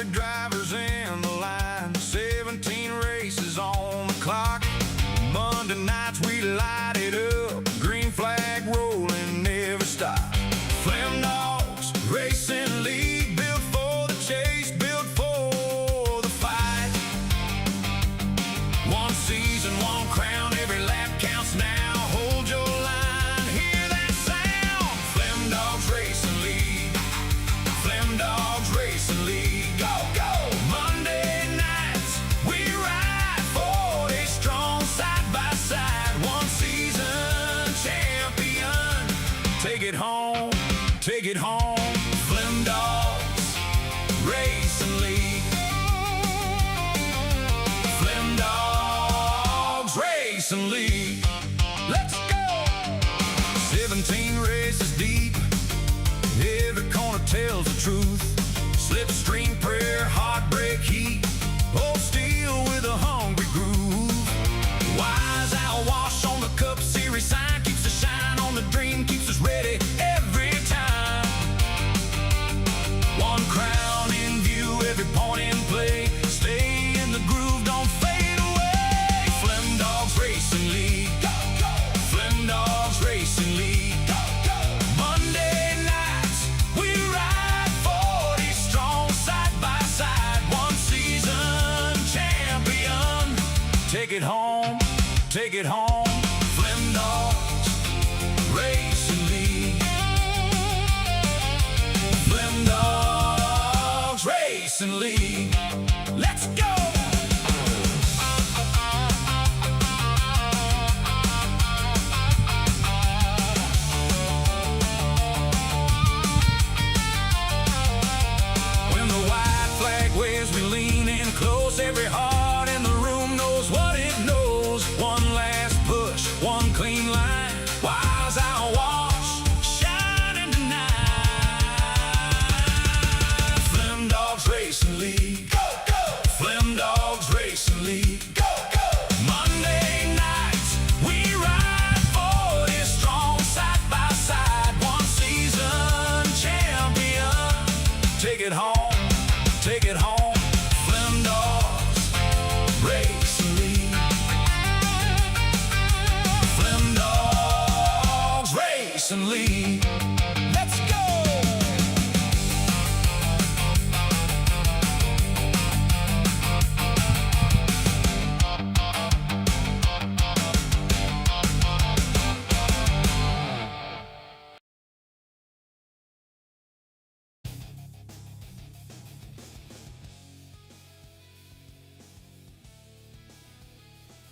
40 drivers in the line, 17 races on the clock. Monday nights we light it up, green flag rolling, never stop. Flemdogs Racing League, built for the chase, built for the fight. One season, one crown, every lap counts now. Hold your line, hear that sound. Flemdogs Racing League, Flemdogs Racing League, go, go. Monday nights, we ride 40 strong, side by side. One season champion, take it home, take it home. Flemdogs Racing League, Flemdogs Racing League, let's go. 17 races deep, every corner tells the truth. Slipstream, prayer, heartbreak, heat, old steel with a hungry groove. Wise owl wash on the Cup Series sign, keeps the shine on the dream, keeps us ready every time. One crown in view, every point in play, stay in the groove, don't fade away. Flemdogs Racing League, go, go. Flemdogs Racing League, go, go. Monday nights, we ride 40 strong, side by side. One season champion, take it home, take it home. Flemdogs Racing League, Flemdogs Racing League, let's go. When the white flag waves, we lean in close. Every heart in the room knows what it knows. One last push, one clean line. Wise owl wash, shining tonight. Flemdogs Racing League, go, go. Flemdogs Racing League, go, go. Monday nights, we ride 40 strong, side by side. One season champion, take it home, take it home. Flemdogs Racing League, Flemdogs Racing League, let's go.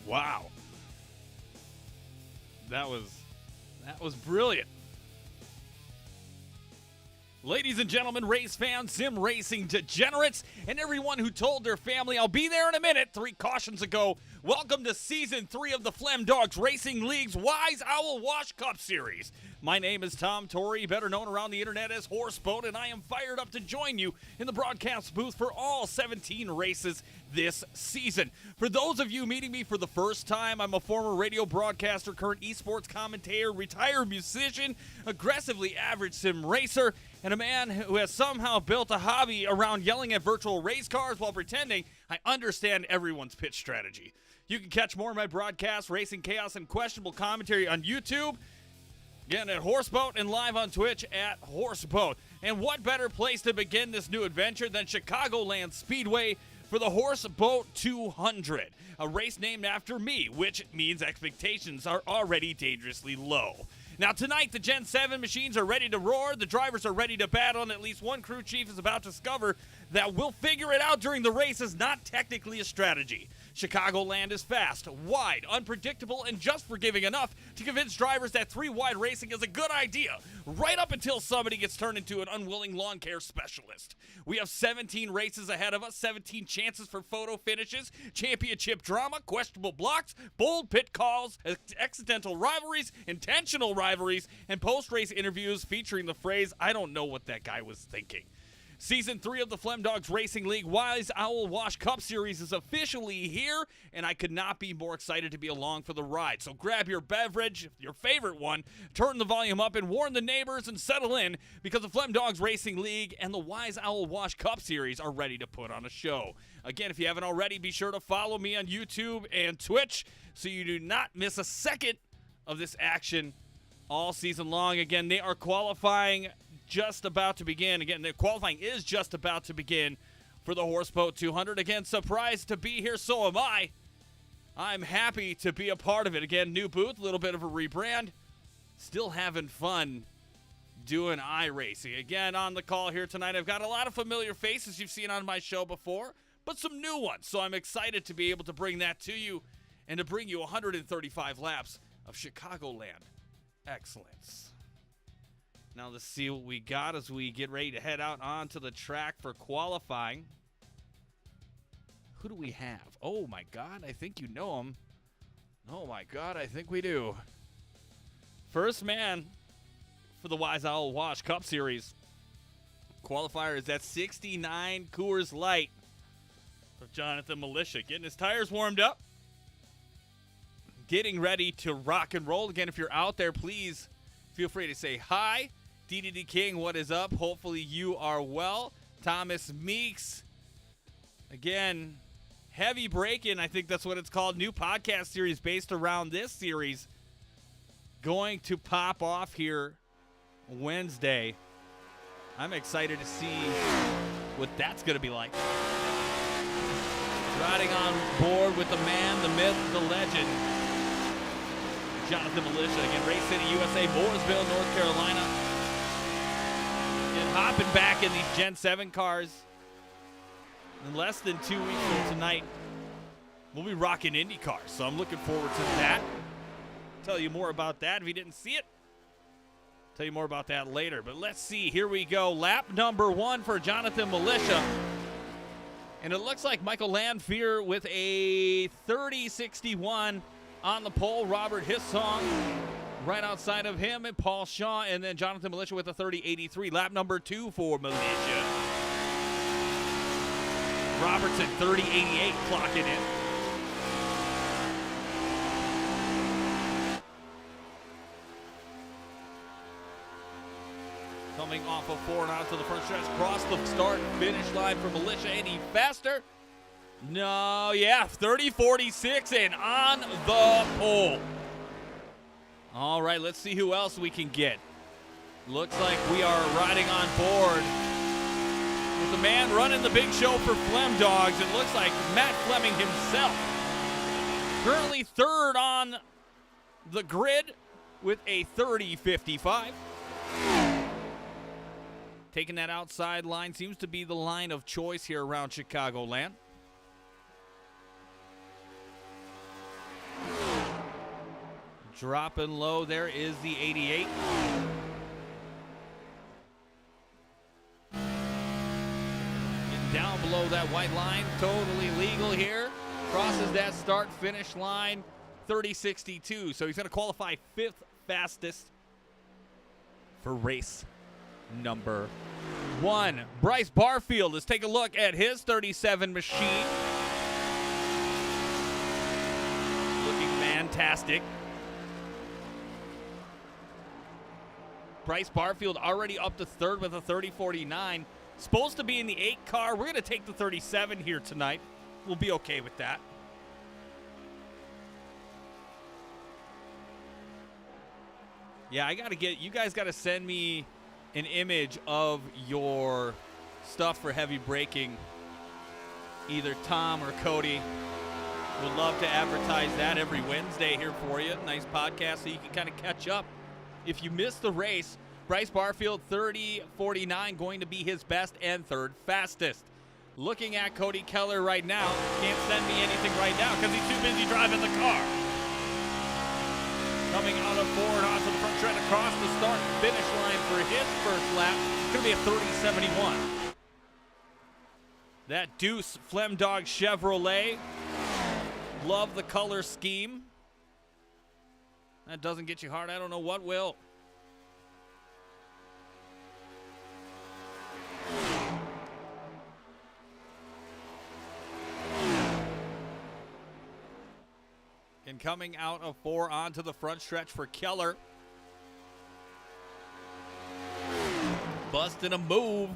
Wow. That was brilliant. Ladies and gentlemen, race fans, sim racing degenerates, and everyone who told their family, I'll be there in a minute, 3 cautions ago, welcome to Season 3 of the Flemdogs Racing League's Wise Owl Wash Cup Series. My name is Tom Torrey, better known around the internet as Horseboat, and I am fired up to join you in the broadcast booth for all 17 races this season. For those of you meeting me for the first time, I'm a former radio broadcaster, current esports commentator, retired musician, aggressively average sim racer, and a man who has somehow built a hobby around yelling at virtual race cars while pretending I understand everyone's pitch strategy. You can catch more of my broadcasts, racing chaos, and questionable commentary on YouTube, again at Horseboat, and live on Twitch at Horseboat. And what better place to begin this new adventure than Chicagoland Speedway for the Horseboat 200, a race named after me, which means expectations are already dangerously low. Now tonight, the Gen 7 machines are ready to roar, the drivers are ready to battle, and at least one crew chief is about to discover that we'll figure it out during the race is not technically a strategy. Chicagoland is fast, wide, unpredictable, and just forgiving enough to convince drivers that 3-wide racing is a good idea, right up until somebody gets turned into an unwilling lawn care specialist. We have 17 races ahead of us, 17 chances for photo finishes, championship drama, questionable blocks, bold pit calls, accidental rivalries, intentional rivalries, and post-race interviews featuring the phrase, "I don't know what that guy was thinking." Season 3 of the Flemdogs Racing League Wise Owl Wash Cup Series is officially here, and I could not be more excited to be along for the ride. So grab your beverage, your favorite one, turn the volume up, and warn the neighbors and settle in, because the Flemdogs Racing League and the Wise Owl Wash Cup Series are ready to put on a show. Again, if you haven't already, be sure to follow me on YouTube and Twitch so you do not miss a second of this action all season long. Again, they are qualifying just about to begin. Again, the qualifying is just about to begin for the Horseboat 200. Again, surprised to be here, so am I. I'm happy to be a part of it. Again, new booth, a little bit of a rebrand. Still having fun doing iRacing. Again, on the call here tonight, I've got a lot of familiar faces you've seen on my show before, but some new ones. So I'm excited to be able to bring that to you and to bring you 135 laps of Chicagoland excellence. Now let's see what we got as we get ready to head out onto the track for qualifying. Who do we have? Oh my God, I think you know him. Oh my God, I think we do. First man for the Wise Owl Wash Cup Series. Qualifier is at 69 Coors Light of Jonathan Militia. Getting his tires warmed up. Getting ready to rock and roll. Again, if you're out there, please feel free to say hi. DDD King, what is up? Hopefully you are well. Thomas Meeks. Again, heavy break-in. I think that's what it's called. New podcast series based around this series. Going to pop off here Wednesday. I'm excited to see what that's going to be like. Riding on board with the man, the myth, the legend, Jonathan Militia. Again, Race City, USA, Mooresville, North Carolina. And hopping back in these Gen 7 cars. In less than 2 weeks from tonight, we'll be rocking Indy cars. So I'm looking forward to that. Tell you more about that if you didn't see it. Tell you more about that later. But let's see. Here we go. Lap number 1 for Jonathan Militia. And it looks like Michael Landfear with a 30-61 on the pole. Robert Hissong right outside of him, and Paul Shaw, and then Jonathan Militia with a 30-83. Lap number 2 for Militia. Robertson 30-88 clocking in. Coming off of 4 and out to the front stretch. Cross the start finish line for Militia. Any faster? No, yeah, 30-46 and on the pole. All right, let's see who else we can get. Looks like we are riding on board with the man running the big show for Flemdogs. It looks like Matt Fleming himself. Currently 3rd on the grid with a 30-55. Taking that outside line seems to be the line of choice here around Chicagoland. Dropping low, there is the 88. Getting down below that white line, totally legal here. Crosses that start-finish line, 30-62. So he's going to qualify 5th fastest for race number 1. Bryce Barfield, let's take a look at his 37 machine. Looking fantastic. Bryce Barfield already up to 3rd with a 30-49. Supposed to be in the 8 car. We're going to take the 37 here tonight. We'll be okay with that. Yeah, you guys got to send me an image of your stuff for heavy braking. Either Tom or Cody. Would love to advertise that every Wednesday here for you. Nice podcast so you can kind of catch up. If you missed the race, Bryce Barfield, 30-49, going to be his best and 3rd fastest. Looking at Cody Keller right now. Can't send me anything right now because he's too busy driving the car. Coming out of 4 and onto the front stretch across the start finish line for his first lap. It's going to be a 30-71. That Deuce Flemdog Chevrolet. Love the color scheme. That doesn't get you hard. I don't know what will. And coming out of 4 onto the front stretch for Keller. Busting a move,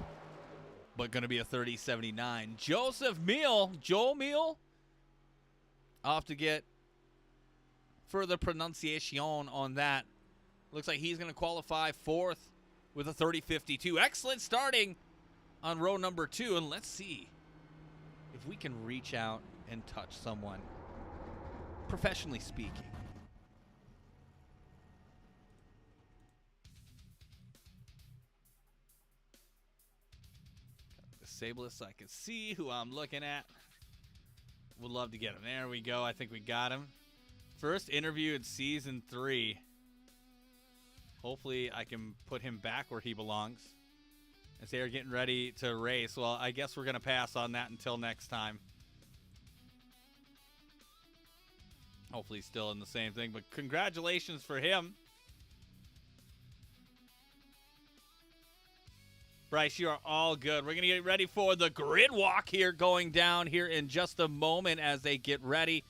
but going to be a 30.79. Joe Meal, I'll have to get further pronunciation on that. Looks like he's going to qualify 4th with a 30.52. Excellent starting on row number 2, and let's see if we can reach out and touch someone, professionally speaking. Disable this so I can see who I'm looking at. Would love to get him. There we go. I think we got him. First interview in season 3. Hopefully I can put him back where he belongs as they are getting ready to race. Well, I guess we're going to pass on that until next time. Hopefully still in the same thing, but congratulations for him. Bryce, you are all good. We're going to get ready for the grid walk here going down here in just a moment as they get ready.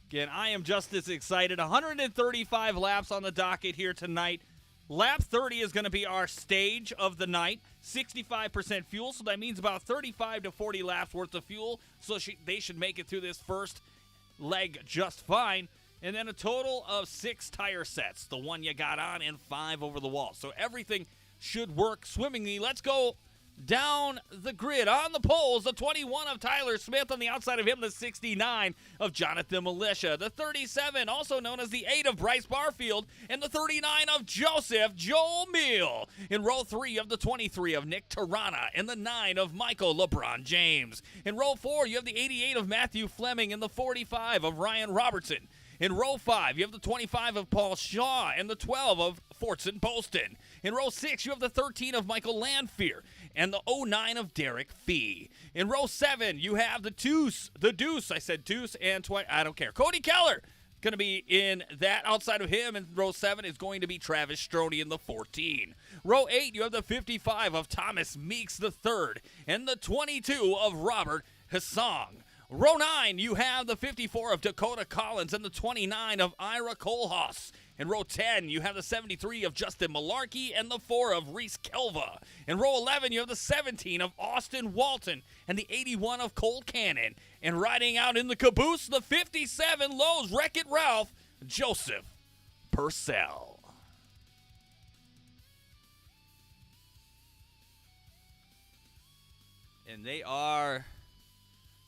Again, I am just as excited. 135 laps on the docket here tonight. Lap 30 is going to be our stage of the night. 65% fuel, so that means about 35 to 40 laps worth of fuel. So they should make it through this first leg just fine. And then a total of 6 tire sets. The one you got on and 5 over the wall. So everything should work swimmingly. Let's go down the grid. On the poles, the 21 of Tyler Smith. On the outside of him, the 69 of Jonathan Militia. The 37, also known as the 8 of Bryce Barfield. And the 39 of Joel Meal. In row 3 of the 23 of Nick Tirana. And the 9 of Michael LeBron James. In row 4, you have the 88 of Matthew Fleming. And the 45 of Ryan Robertson. In row 5, you have the 25 of Paul Shaw and the 12 of Fortson Poston. In row 6, you have the 13 of Michael Landfear and the 09 of Derek Fee. In row 7, you have the Deuce, and I don't care. Cody Keller going to be in that. Outside of him in row 7 is going to be Travis Stroney in the 14. Row 8, you have the 55 of Thomas Meeks III and the 22 of Robert Hassong. Row 9, you have the 54 of Dakota Collins and the 29 of Ira Kohlhaas. In row 10, you have the 73 of Justin Malarkey and the 4 of Reese Kelva. In row 11, you have the 17 of Austin Walton and the 81 of Cole Cannon. And riding out in the caboose, the 57 Lowe's Wreck-It Ralph, Joseph Purcell. And they are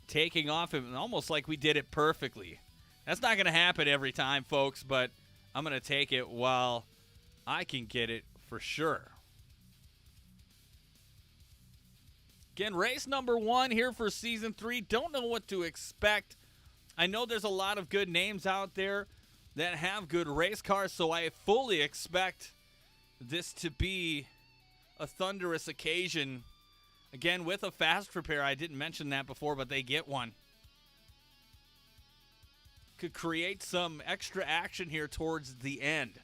taking off, and almost like we did it perfectly. That's not going to happen every time, folks, but I'm going to take it while I can get it for sure. Again, race number 1 here for season 3. Don't know what to expect. I know there's a lot of good names out there that have good race cars, so I fully expect this to be a thunderous occasion. Again, with a fast repair, I didn't mention that before, but they get one. Could create some extra action here towards the end.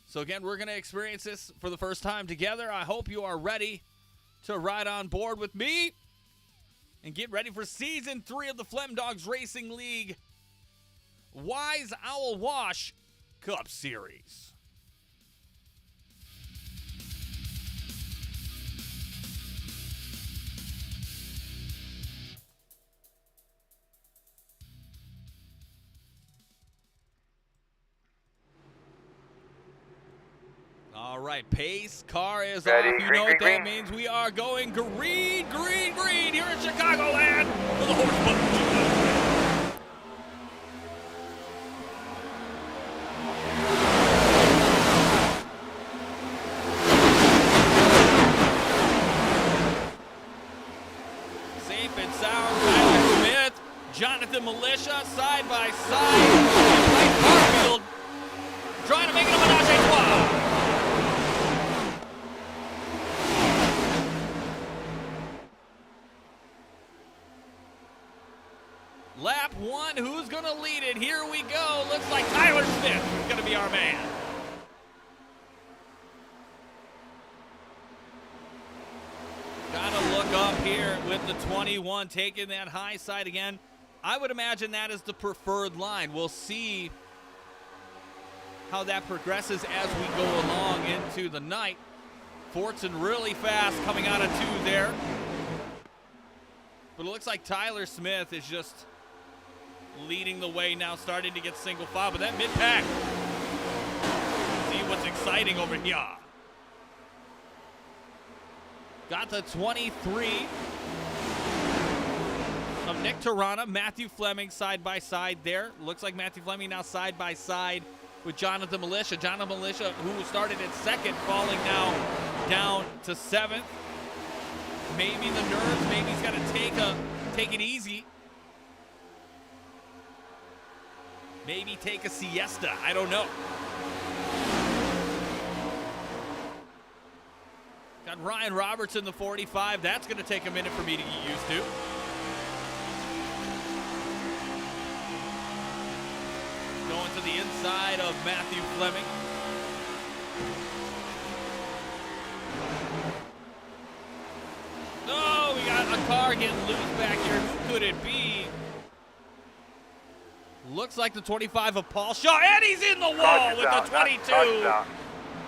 So again, we're going to experience this for the first time together. I hope you are ready to ride on board with me and get ready for Season 3 of the Flemdogs Racing League Wise Owl Wash Cup Series. All right, pace car is Ready, off. You know what that means. We are going green here at Chicagoland for the Horseboat. Safe and sound, Tyler Smith, Jonathan Militia, side by side, and Bryce Barfield trying to make it a menage a trois. Lap 1, who's going to lead it? Here we go. Looks like Tyler Smith is going to be our man. Got to look up here with the 21, taking that high side again. I would imagine that is the preferred line. We'll see how that progresses as we go along into the night. Fortson really fast coming out of 2 there. But it looks like Tyler Smith is just leading the way now, starting to get single file. But that mid-pack, see what's exciting over here. Got the 23 of Nick Tarana, Matthew Fleming side by side there. Looks like Matthew Fleming now side by side with Jonathan Militia. Jonathan Militia, who started at 2nd, falling now down to 7th. Maybe the nerves, maybe he's got to take it easy. Maybe take a siesta, I don't know. Got Ryan Robertson, the 45. That's going to take a minute for me to get used to. Going to the inside of Matthew Fleming. Oh, we got a car getting loose back here. Who could it be? Looks like the 25 of Paul Shaw, and he's in the wall with the 22.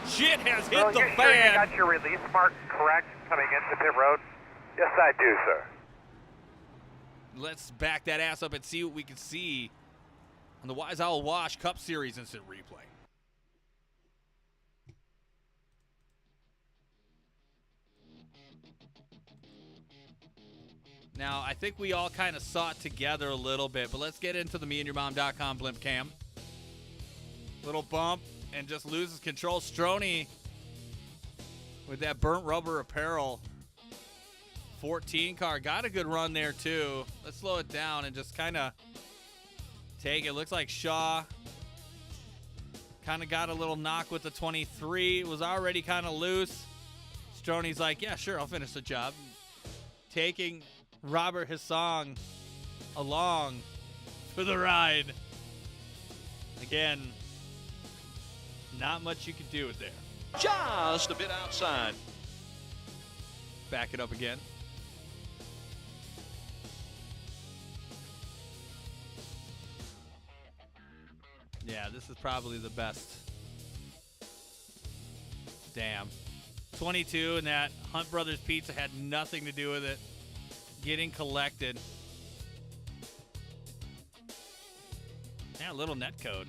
Shit has hit the fan. Sure you got your release mark correct coming into pit road? Yes, I do, sir. Let's back that ass up and see what we can see on the Wise Owl Wash Cup Series instant replay. Now, I think we all kind of saw it together a little bit, but let's get into the meandyourmom.com blimp cam. Little bump and just loses control. Stroney with that burnt rubber apparel 14 car. Got a good run there, too. Let's slow it down and just kind of take it. Looks like Shaw kind of got a little knock with the 23. It was already kind of loose. Stroney's like, yeah, sure, I'll finish the job. Taking Robert Hissong along for the ride. Again, not much you can do with there. Just a bit outside. Back it up again. Yeah, this is probably the best. Damn. 22 and that Hunt Brothers Pizza had nothing to do with it. Getting collected. Yeah, a little net code.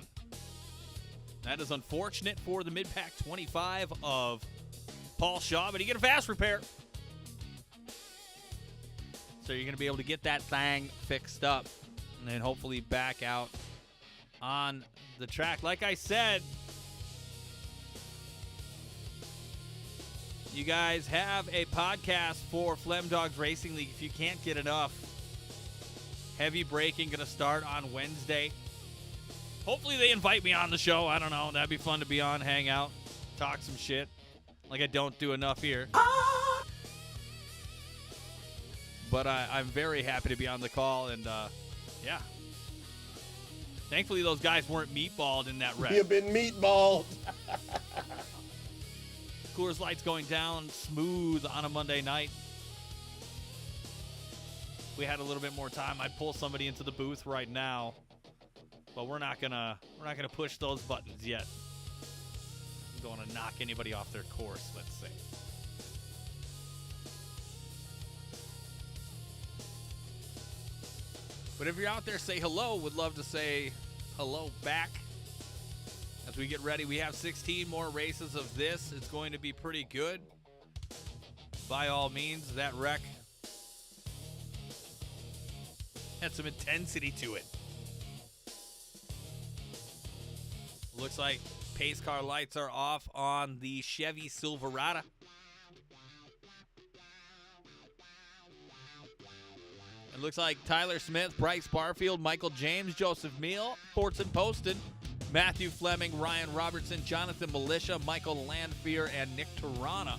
That is unfortunate for the mid-pack 25 of Paul Shaw, but he get a fast repair. So you're going to be able to get that thing fixed up and then hopefully back out on the track. Like I said, you guys have a podcast for Flemdogs Racing League if you can't get enough. Heavy braking going to start on Wednesday. Hopefully they invite me on the show. I don't know. That'd be fun to be on, hang out, talk some shit like I don't do enough here. But I'm very happy to be on the call, and yeah. Thankfully those guys weren't meatballed in that wreck. You've been meatballed. Coors Light's going down smooth on a Monday night. If we had a little bit more time, I'd pull somebody into the booth right now. But we're not gonna push those buttons yet. We don't want to knock anybody off their course, let's say. But if you're out there, say hello. Would love to say hello back. As we get ready, we have 16 more races of this. It's going to be pretty good. By all means, that wreck had some intensity to it. Looks like pace car lights are off on the Chevy Silverado. It looks like Tyler Smith, Bryce Barfield, Michael James, Joseph Meal, Fortson Poston, Matthew Fleming, Ryan Robertson, Jonathan Militia, Michael Landfear, and Nick Tarana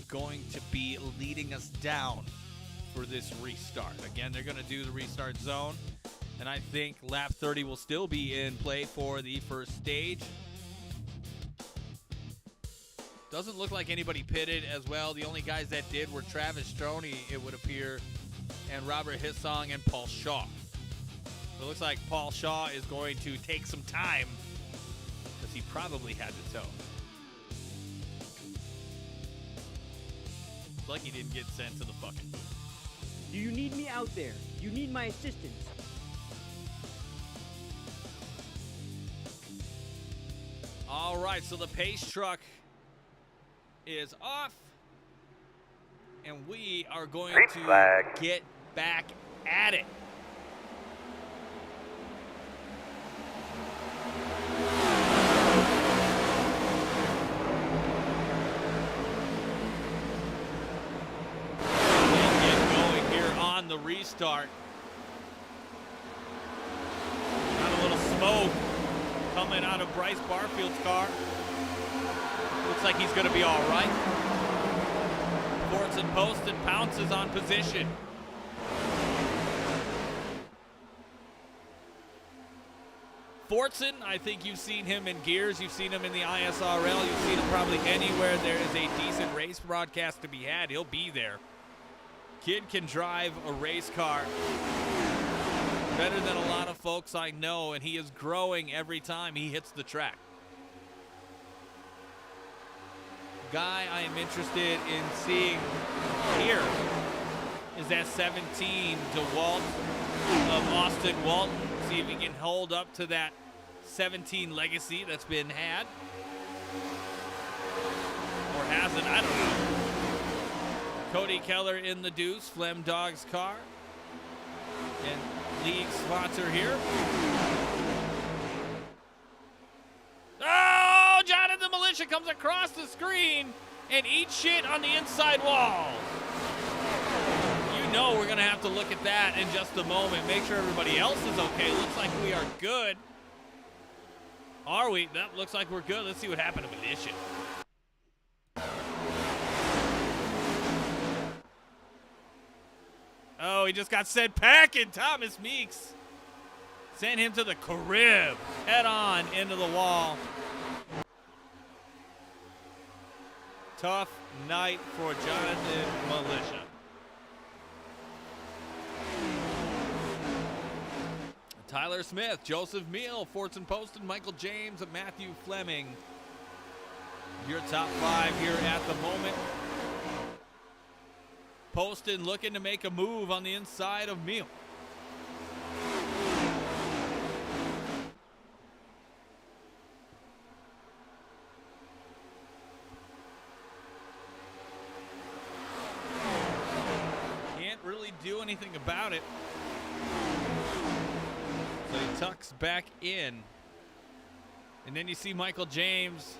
going to be leading us down for this restart. Again, they're going to do the restart zone, and I think lap 30 will still be in play for the first stage. Doesn't look like anybody pitted as well. The only guys that did were Travis Stroney, it would appear, and Robert Hissong and Paul Shaw. It looks like Paul Shaw is going to take some time because he probably had to tow. It's like he didn't get sent to the bucket. Do you need me out there? You need my assistance. All right, so the pace truck is off, and we are going Green to flag. get back at it. And get going here on the restart. Got a little smoke coming out of Bryce Barfield's car. Looks like he's going to be all right. Fortson Poston pounces on position. Fortson, I think you've seen him in Gears. You've seen him in the ISRL. You've seen him probably anywhere there is a decent race broadcast to be had. He'll be there. Kid can drive a race car better than a lot of folks I know, and he is growing every time he hits the track. Guy I am interested in seeing here is that 17 DeWalt of Austin Walton. See if he can hold up to that 17 legacy that's been had. Or hasn't, I don't know. Cody Keller in the deuce, Flemdogs car. And league sponsor here. Oh, Jonathan the Militia comes across the screen and eats shit on the inside wall. You know we're going to have to look at that in just a moment. Make sure everybody else is okay. Looks like we are good. Are we? That looks like we're good. Let's see what happened to Militia. Oh, he just got sent packing. Thomas Meeks sent him to the crib, head on into the wall. Tough night for Jonathan Militia. Tyler Smith, Joseph Meal, Fortson Poston, Michael James, and Matthew Fleming. Your top five here at the moment. Poston looking to make a move on the inside of Meal. Can't really do anything about it. So he tucks back in. And then you see Michael James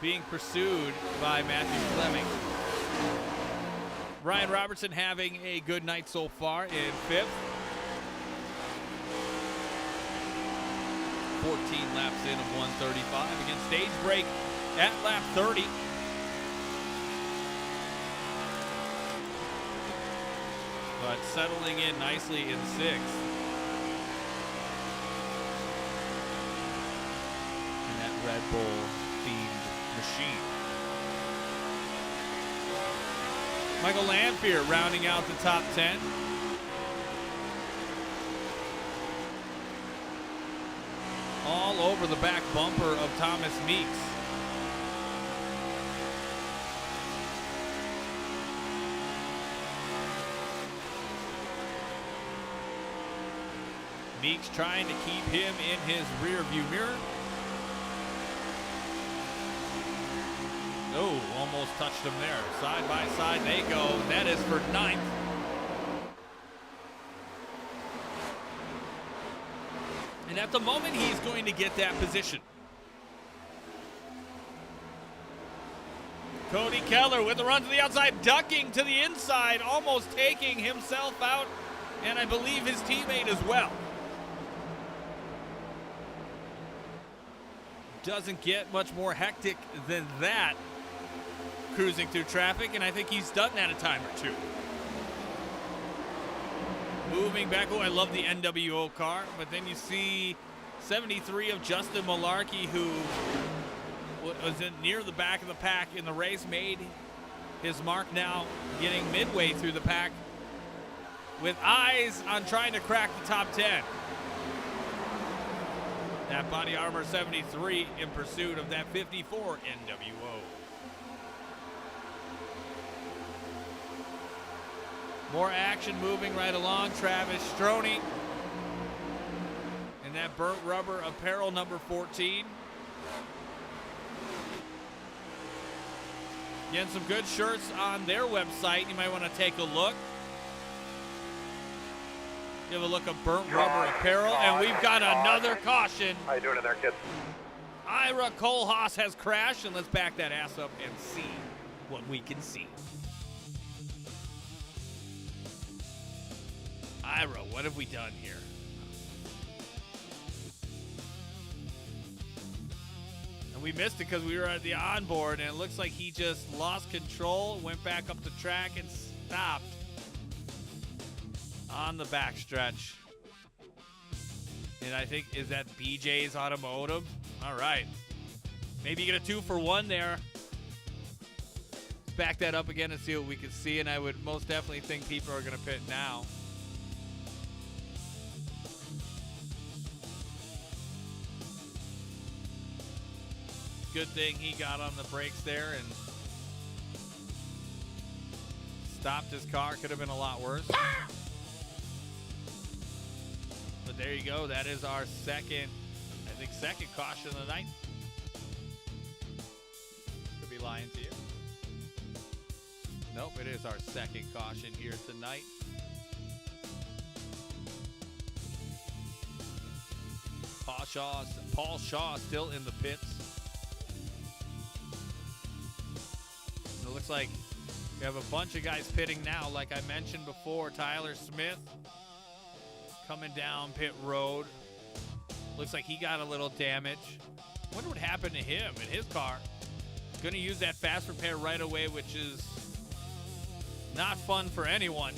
being pursued by Matthew Fleming. Ryan Robertson having a good night so far in fifth. 14 laps in of 135. Again, stage break at lap 30. But settling in nicely in sixth. In that Red Bull themed machine. Michael Lanfear rounding out the top 10. All over the back bumper of Thomas Meeks. Meeks trying to keep him in his rear view mirror. Oh, almost touched him there. Side by side they go. That is for ninth. And at the moment, he's going to get that position. Cody Keller with the run to the outside, ducking to the inside, almost taking himself out, and I believe his teammate as well. Doesn't get much more hectic than that. Cruising through traffic, and I think he's done that a time or two. Moving back, oh, I love the NWO car, but then you see 73 of Justin Malarkey, who was near the back of the pack in the race, made his mark now, getting midway through the pack. with eyes on trying to crack the top 10. That Body Armor 73 in pursuit of that 54 NWO. More action moving right along. Travis Stroney in that burnt rubber apparel number 14. Getting some good shirts on their website. You might want to take a look. Give a look at burnt rubber apparel, and we've got another caution. How you doing in there, kids? Ira Kohlhaas has crashed, and let's back that ass up and see what we can see. Ira, what have we done here? And we missed it because we were at the onboard, and it looks like he just lost control, went back up the track, and stopped on the backstretch. And I think, is that BJ's Automotive? All right. Maybe you get a 2-for-1 there. Let's back that up again and see what we can see, and I would most definitely think people are going to pit now. Good thing he got on the brakes there and stopped his car. Could have been a lot worse. But there you go. That is our second caution of the night. Could be lying to you. Nope, it is our second caution here tonight. Paul Shaw still in the pits. It looks like we have a bunch of guys pitting now. Like I mentioned before, Tyler Smith coming down pit road. Looks like he got a little damage. Wonder what happened to him in his car. Going to use that fast repair right away, which is not fun for anyone.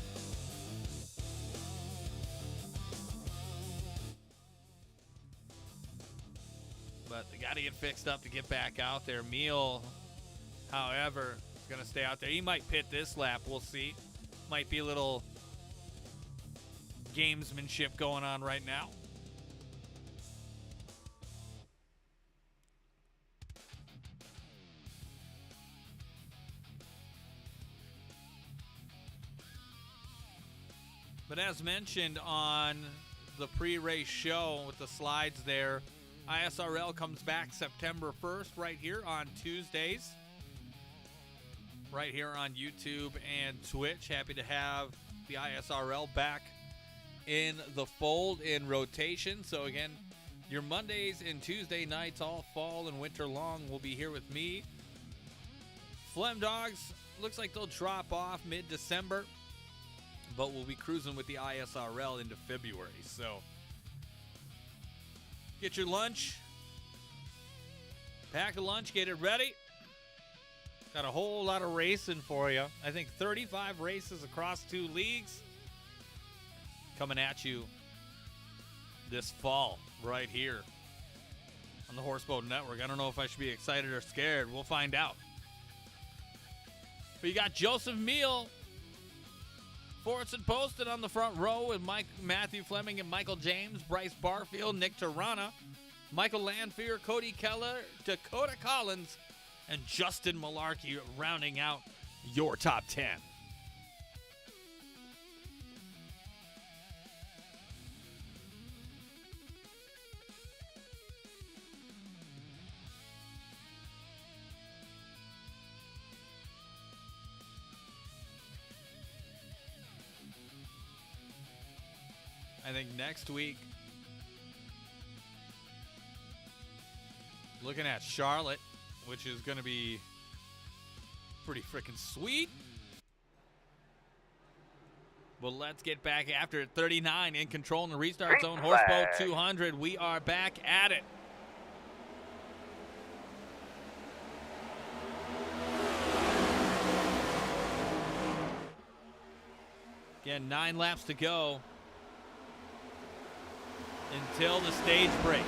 But they got to get fixed up to get back out there. Meal, however, is going to stay out there. He might pit this lap. We'll see. Might be a little gamesmanship going on right now. But as mentioned on the pre-race show with the slides there, ISRL comes back September 1st right here on Tuesdays. Right here on YouTube and Twitch. Happy to have the ISRL back in the fold in rotation. So again, your Mondays and Tuesday nights all fall and winter long will be here with me. Flemdogs, looks like they'll drop off mid-December, but we'll be cruising with the ISRL into February. So get your lunch, pack a lunch, get it ready. Got a whole lot of racing for you. I think 35 races across 2 leagues coming at you this fall right here on the Horseboat Network. I don't know if I should be excited or scared. We'll find out. But you got Joseph Meal, Fortson posted on the front row with Matthew Fleming and Michael James, Bryce Barfield, Nick Tirana, Michael Lanfear, Cody Keller, Dakota Collins, and Justin Malarkey rounding out your top 10. I think next week, looking at Charlotte, which is going to be pretty freaking sweet. Well, let's get back after it. 39 in control in the restart zone. Horseboat 200. We are back at it. Again, 9 laps to go until the stage break.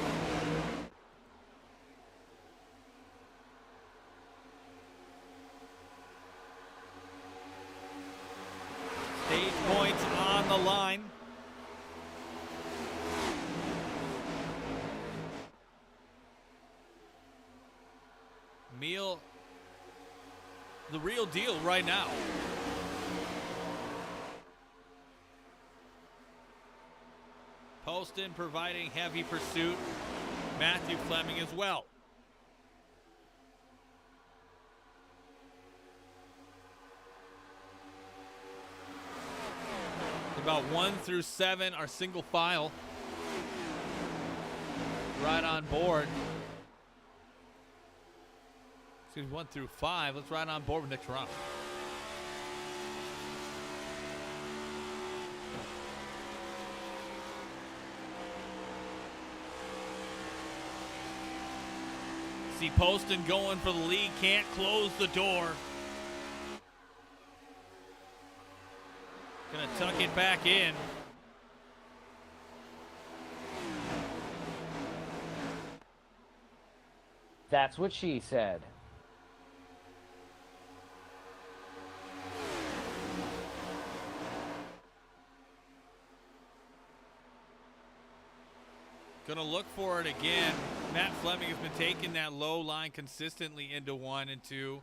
Stage points on the line. Meal, the real deal right now. Poston providing heavy pursuit. Matthew Fleming as well. About 1 through 7 are single file. Right on board. Excuse me, 1 through 5. Let's ride on board with Nick Toronto. See Poston going for the lead. Can't close the door. Gonna tuck it back in. That's what she said. Gonna look for it again. Matt Fleming has been taking that low line consistently into 1 and 2.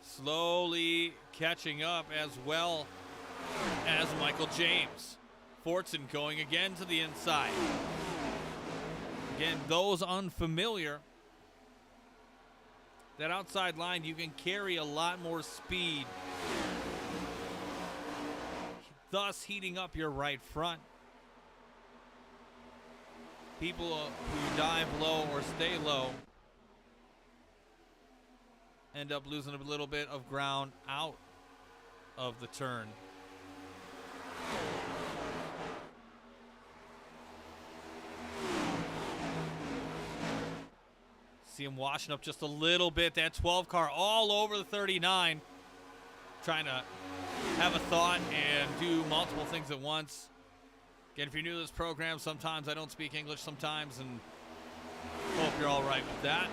Slowly catching up as well as Michael James. Fortson going again to the inside. Again, those unfamiliar, that outside line, you can carry a lot more speed, thus heating up your right front. People who dive low or stay low end up losing a little bit of ground out of the turn. See him washing up just a little bit. That 12 car all over the 39. Trying to have a thought and do multiple things at once. Again, if you're new to this program, sometimes I don't speak English sometimes, and hope you're all right with that.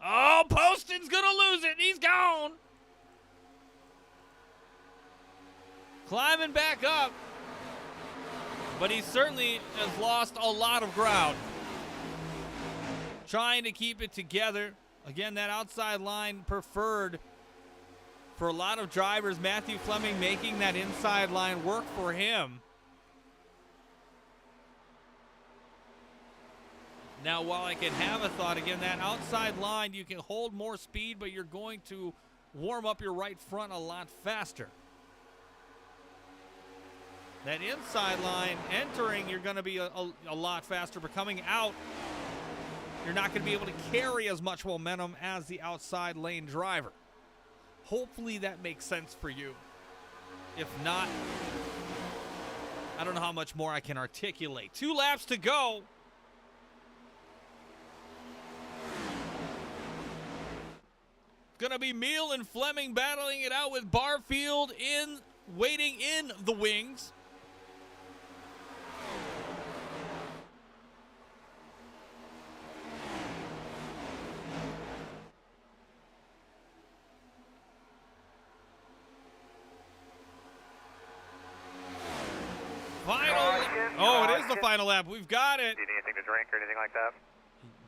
Oh, Poston's gonna lose it. He's gone. Climbing back up, but he certainly has lost a lot of ground. Trying to keep it together. Again, that outside line preferred for a lot of drivers. Matthew Fleming making that inside line work for him. Now, while I can have a thought, again, that outside line, you can hold more speed, but you're going to warm up your right front a lot faster. That inside line, entering, you're going to be a lot faster, but coming out, you're not going to be able to carry as much momentum as the outside lane driver. Hopefully that makes sense for you. If not, I don't know how much more I can articulate. 2 laps to go. Gonna be Meal and Fleming battling it out with Barfield waiting in the wings. Oh, it is the final lap. We've got it. Do you need anything to drink or anything like that?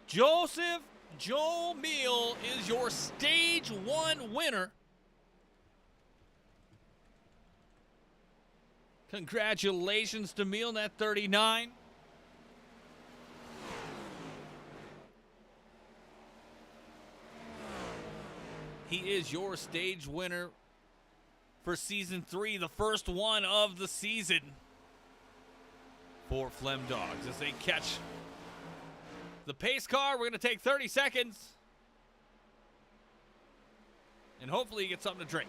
Joseph Joe Meal is your Stage 1 winner. Congratulations to Meal in that 39. He is your stage winner for Season 3, the first one of the season for Flemdogs as they catch the pace car. We're going to take 30 seconds and hopefully get something to drink.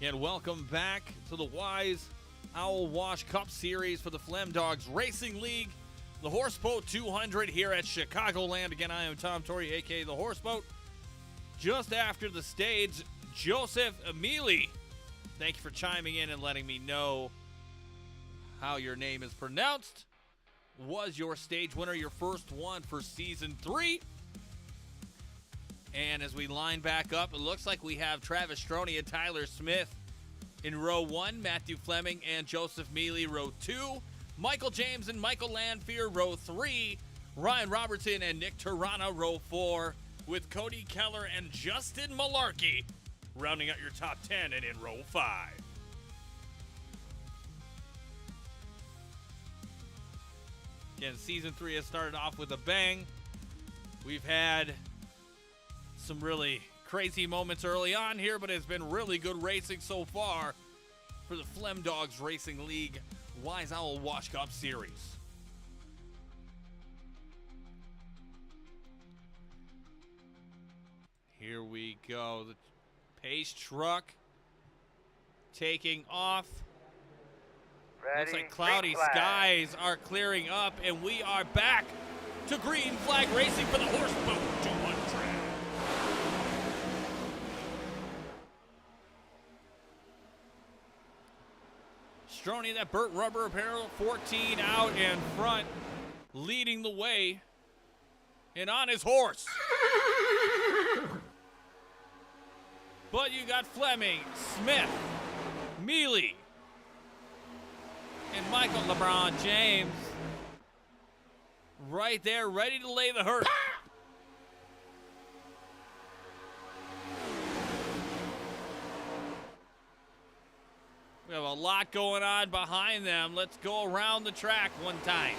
And welcome back to the Wise Owl Wash Cup Series for the Flemdogs Racing League. The Horseboat 200 here at Chicagoland. Again, I am Tom Torrey, a.k.a. the Horseboat. Just after the stage, Joseph Emili. Thank you for chiming in and letting me know how your name is pronounced. Was your stage winner your first one for Season 3? And as we line back up, it looks like we have Travis Stroney and Tyler Smith in row 1, Matthew Fleming and Joseph Emili row 2, Michael James and Michael Lanfear row 3, Ryan Robertson and Nick Turana row 4, with Cody Keller and Justin Malarkey rounding out your top 10 and in row 5. Again, Season 3 has started off with a bang. We've had some really crazy moments early on here, but it's been really good racing so far for the Flemdogs Racing League Wise Owl Wash Cup Series. Here we go. The pace truck taking off. Ready, Looks like cloudy green flag. skies are clearing up, and we are back to green flag racing for the Horseboat 200. Stroney, that Burt Rubber apparel, 14 out in front, leading the way, and on his horse. But you got Fleming, Smith, Mealy, and Michael LeBron James right there, ready to lay the hurt. We have a lot going on behind them. Let's go around the track one time.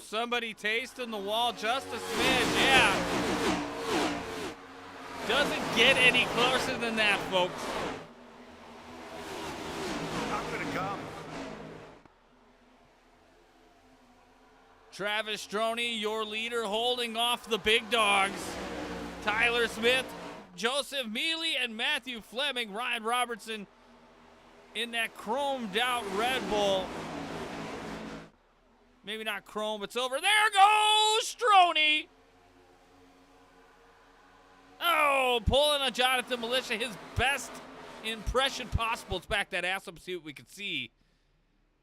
Somebody tasting the wall just a smidge, yeah. Doesn't get any closer than that, folks. Not gonna come. Travis Stroney, your leader, holding off the big dogs. Tyler Smith, Joseph Mealy, and Matthew Fleming. Ryan Robertson in that chromed out Red Bull. Maybe not chrome, it's over. There goes Stroney. Oh, pulling a Jonathan Militia, his best impression possible. Let's back that ass up and see what we can see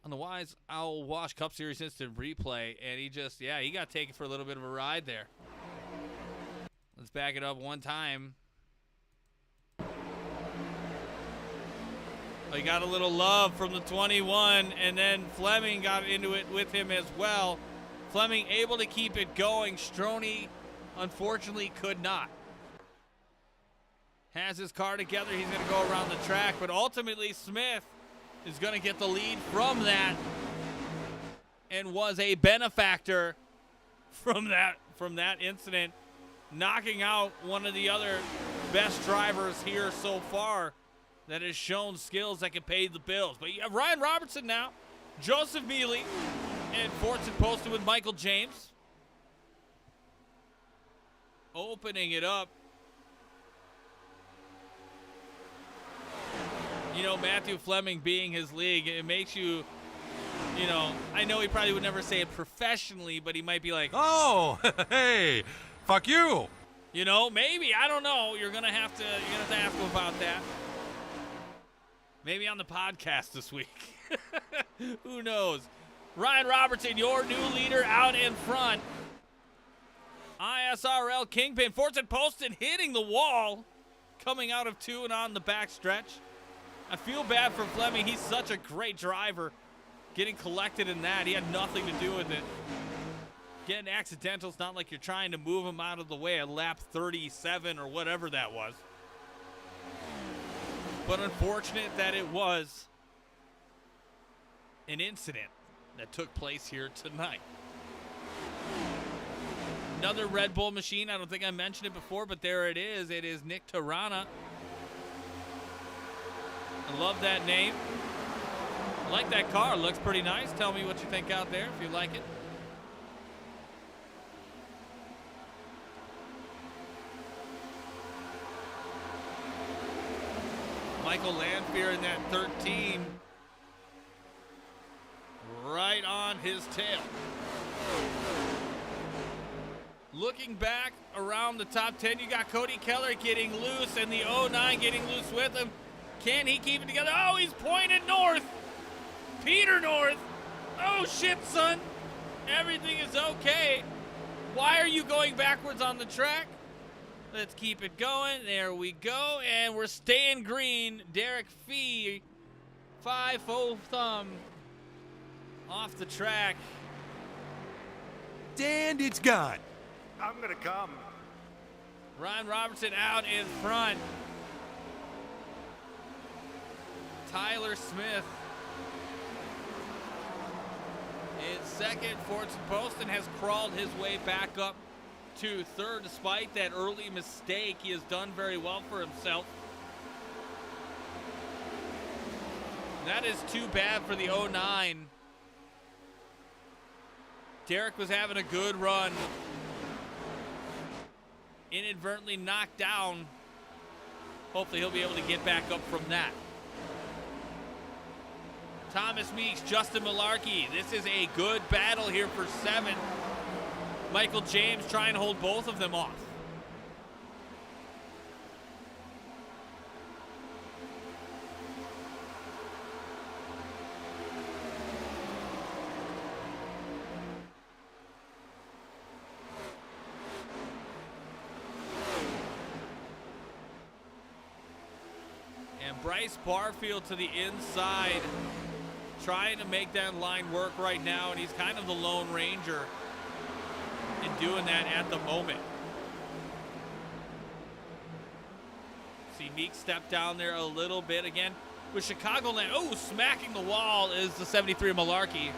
on the Wise Owl Wash Cup Series instant replay. And he just, yeah, he got taken for a little bit of a ride there. Let's back it up one time. He got a little love from the 21, and then Fleming got into it with him as well. Fleming able to keep it going. Stroney, unfortunately, could not. Has his car together. He's going to go around the track, but ultimately Smith is going to get the lead from that and was a benefactor from that incident, knocking out one of the other best drivers here so far that has shown skills that can pay the bills. But you have Ryan Robertson now, Joseph Mealy, and Fortson posted with Michael James. Opening it up. You know, Matthew Fleming being his league, it makes you, you know, I know he probably would never say it professionally, but he might be like, oh, hey, fuck you. You know, maybe, I don't know. You're gonna have to ask him about that. Maybe on the podcast this week. Who knows? Ryan Robertson, your new leader out in front. ISRL Kingpin, Fortson posted, hitting the wall, coming out of 2 and on the back stretch. I feel bad for Fleming. He's such a great driver. Getting collected in that, he had nothing to do with it. Again, accidental. It's not like you're trying to move him out of the way at lap 37 or whatever that was. But unfortunate that it was an incident that took place here tonight. Another Red Bull machine. I don't think I mentioned it before, but there it is. It is Nick Tirana. I love that name. I like that car. Looks pretty nice. Tell me what you think out there if you like it. Michael Lanfear in that 13. Right on his tail. Looking back around the top 10, you got Cody Keller getting loose and the 09 getting loose with him. Can he keep it together? Oh, he's pointed north. Peter North. Oh, shit, son. Everything is okay. Why are you going backwards on the track? Let's keep it going. There we go. And we're staying green. Derek Fee, 5-0 thumb off the track. And it's gone. I'm gonna come. Ryan Robertson out in front. Tyler Smith in second. Fortson Poston has crawled his way back up to third. Despite that early mistake, he has done very well for himself. That is too bad for the 09. Derek was having a good run. Inadvertently knocked down. Hopefully he'll be able to get back up from that. Thomas Meeks, Justin Malarkey. This is a good battle here for 7. Michael James trying to hold both of them off. And Bryce Barfield to the inside, trying to make that line work right now, and he's kind of the Lone Ranger in doing that at the moment. See Meek step down there a little bit again with Chicagoland. Oh, smacking the wall is the 73 Malarkey.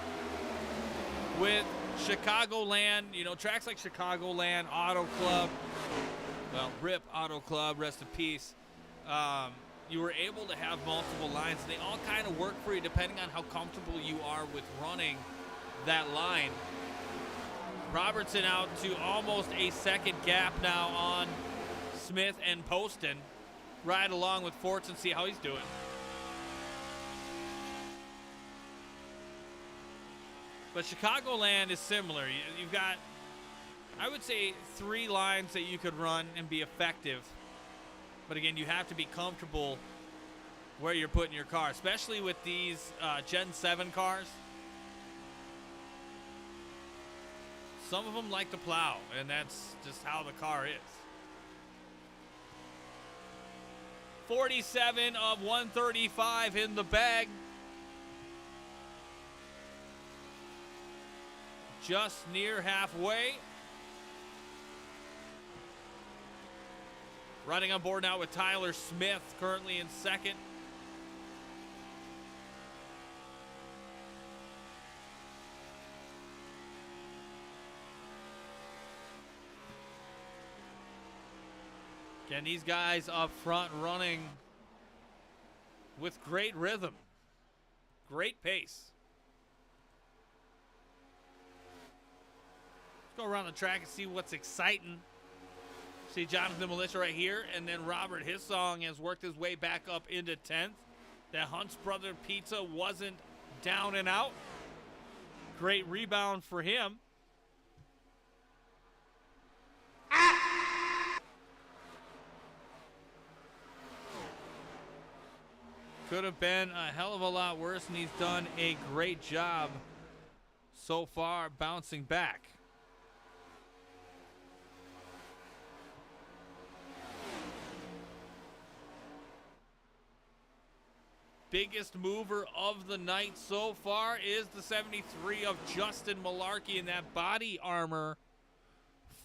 With Chicagoland, you know, tracks like Chicagoland, Auto Club, well, RIP Auto Club, rest in peace. You were able to have multiple lines, and they all kind of work for you depending on how comfortable you are with running that line. Robertson out to almost a second gap now on Smith and Poston. Ride along with Fortson, see how he's doing. But Chicagoland is similar. You've got, I would say, 3 lines that you could run and be effective. But again, you have to be comfortable where you're putting your car, especially with these Gen 7 cars. Some of them like to plow, and that's just how the car is. 47 of 135 in the bag. Just near halfway. Riding on board now with Tyler Smith, currently in second. Again, these guys up front running with great rhythm, great pace. Let's go around the track and see what's exciting. See Jonathan Militia right here, and then Robert Hissong has worked his way back up into 10th. That Hunt's Brother Pizza wasn't down and out. Great rebound for him. Could have been a hell of a lot worse, and he's done a great job so far bouncing back. biggest mover of the night so far is the 73 of Justin Malarkey in that body armor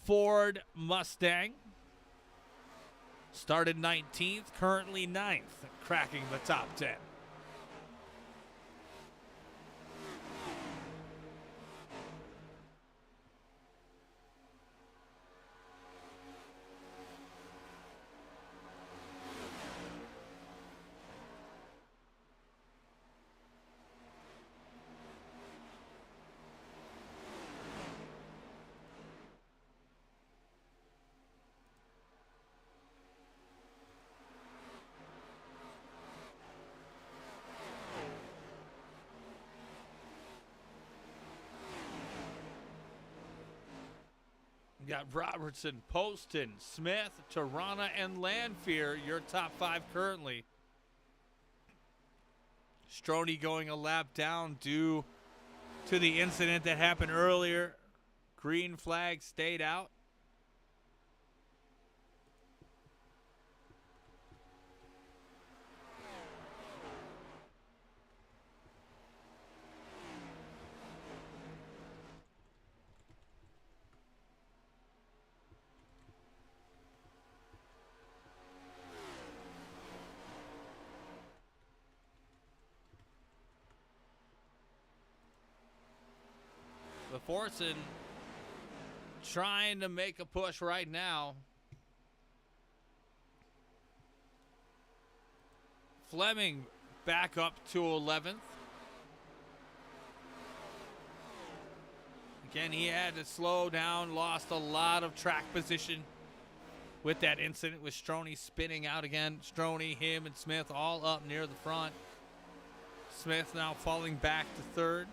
Ford Mustang. Started 19th, currently 9th, cracking the top 10. You got Robertson, Poston, Smith, Tirana, and Lanfear, your top 5 currently. Stroney going a lap down due to the incident that happened earlier. Green flag stayed out. Forson trying to make a push right now. Fleming back up to 11th. Again, he had to slow down, lost a lot of track position with that incident with Stroney spinning out again. Stroney, him, and Smith all up near the front. Smith now falling back to 3rd.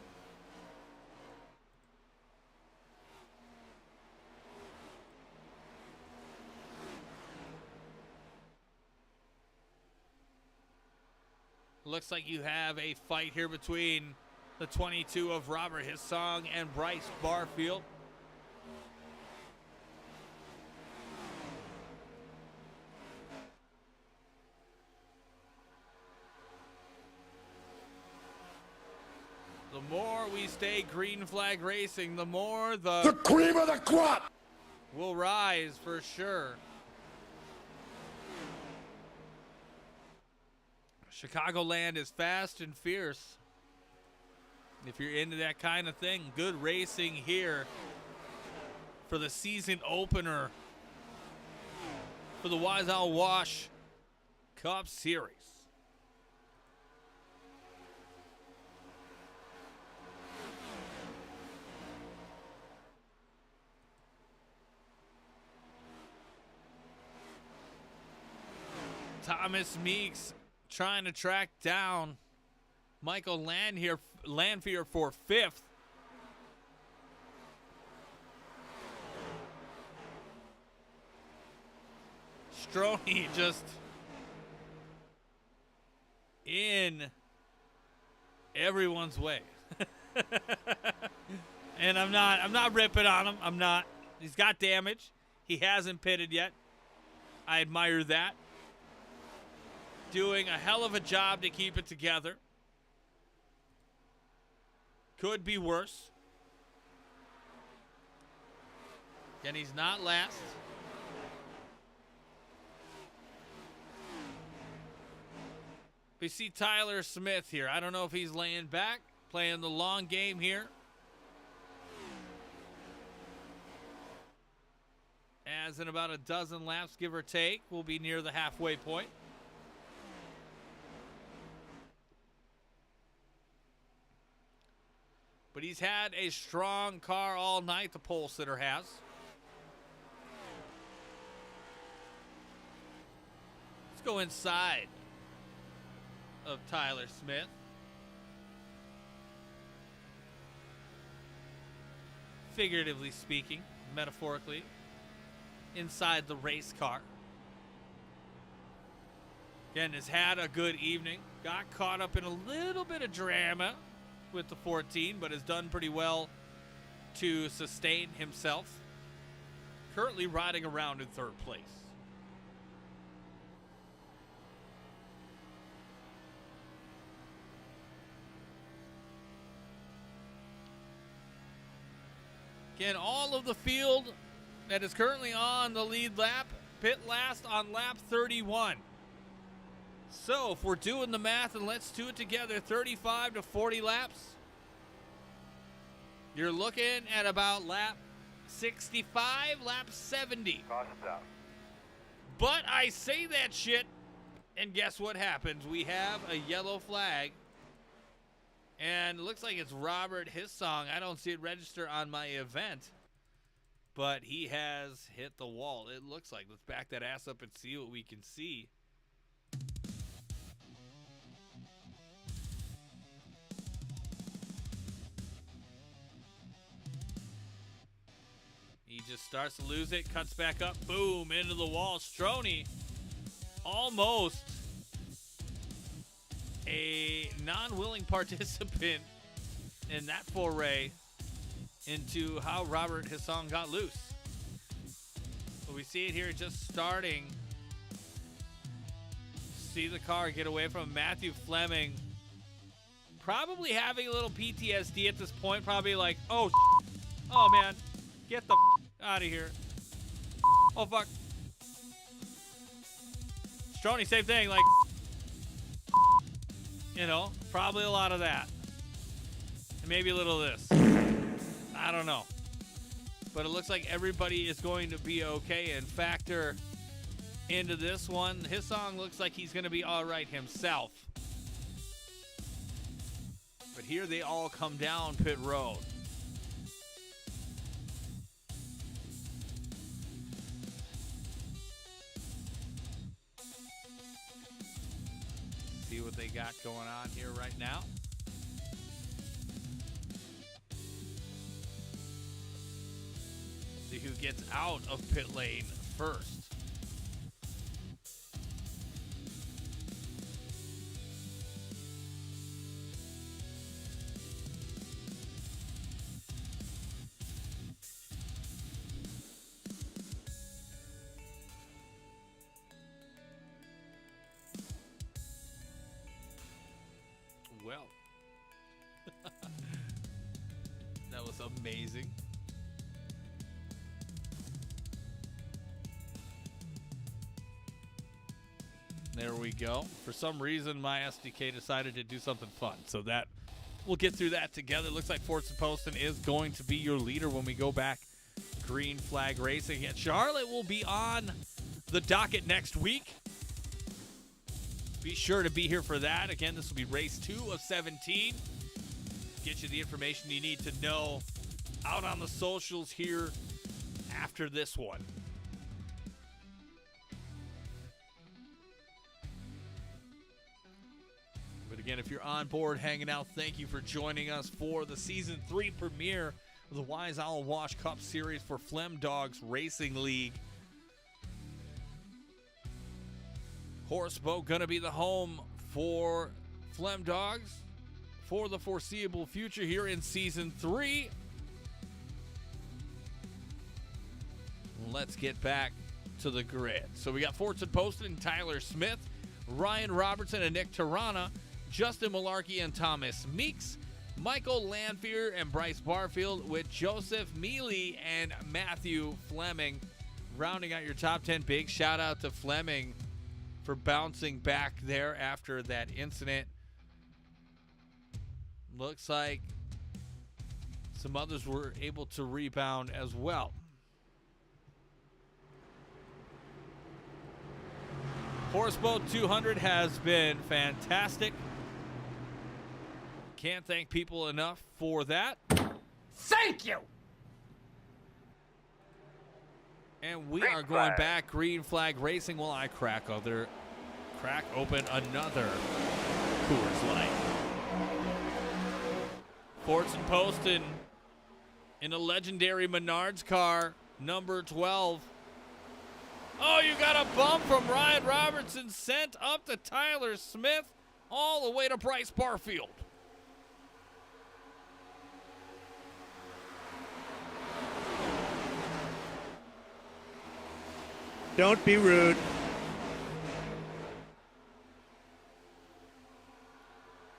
Looks like you have a fight here between the 22 of Robert Hissong and Bryce Barfield. The more we stay green flag racing, the more the cream of the crop will rise for sure. Chicagoland is fast and fierce. If you're into that kind of thing, good racing here for the season opener for the Wise Owl Wash Cup Series. Thomas Meeks trying to track down Michael Lanfear for 5th. Stroney just in everyone's way. And I'm not ripping on him. I'm not. He's got damage. He hasn't pitted yet. I admire that. Doing a hell of a job to keep it together. Could be worse. And he's not last. We see Tyler Smith here. I don't know if he's laying back, playing the long game here. As in about a dozen laps, give or take, we'll be near the halfway point. But he's had a strong car all night, the pole sitter has. Let's go inside of Tyler Smith. Figuratively speaking, metaphorically, inside the race car. Again, has had a good evening. Got caught up in a little bit of drama with the 14, but has done pretty well to sustain himself. Currently riding around in 3rd place. Again, all of the field that is currently on the lead lap, pit last on lap 31. So if we're doing the math, and let's do it together, 35 to 40 laps, you're looking at about lap 65, lap 70. Caution's out. But I say that shit, and guess what happens? We have a yellow flag, and it looks like it's Robert Hissong. I don't see it register on my event, but he has hit the wall, it looks like. Let's back that ass up and see what we can see. He just starts to lose it, cuts back up, boom, into the wall. Stroney, almost a non-willing participant in that foray into how Robert Hissong got loose. But we see it here just starting. See the car get away from Matthew Fleming. Probably having a little PTSD at this point. Probably like, oh man, get the out of here. Oh, fuck. Stroney, same thing. Like, you know, probably a lot of that. And maybe a little of this. I don't know. But it looks like everybody is going to be okay and factor into this one. Hissong looks like he's going to be all right himself. But here they all come down pit road. See what they got going on here right now. See who gets out of pit lane first. Well, that was amazing. There we go. For some reason, my SDK decided to do something fun, so that we'll get through that together. Looks like Fortson Poston is going to be your leader when we go back green flag racing. And Charlotte will be on the docket next week. Be sure to be here for that. Again, this will be race 2 of 17. Get you the information you need to know out on the socials here after this one. But again, if you're on board hanging out, thank you for joining us for the Season 3 premiere of the Wise Owl Wash Cup Series for Flemdogs Racing League. Horseboat going to be the home for Flemdogs for the foreseeable future here in Season 3. Let's get back to the grid. So we got Fortson Poston and Tyler Smith, Ryan Robertson and Nick Tarana, Justin Malarkey and Thomas Meeks, Michael Lanfear and Bryce Barfield, with Joseph Mealy and Matthew Fleming rounding out your top 10. Big shout out to Fleming for bouncing back there after that incident. Looks like some others were able to rebound as well. Horseboat 200 has been fantastic. Can't thank people enough for that. Thank you! And we Green are going flag. back green flag racing while I crack open another Coors Light. Fortson Poston in a legendary Menards car, number 12. Oh, you got a bump from Ryan Robertson, sent up to Tyler Smith, all the way to Bryce Barfield. Don't be rude.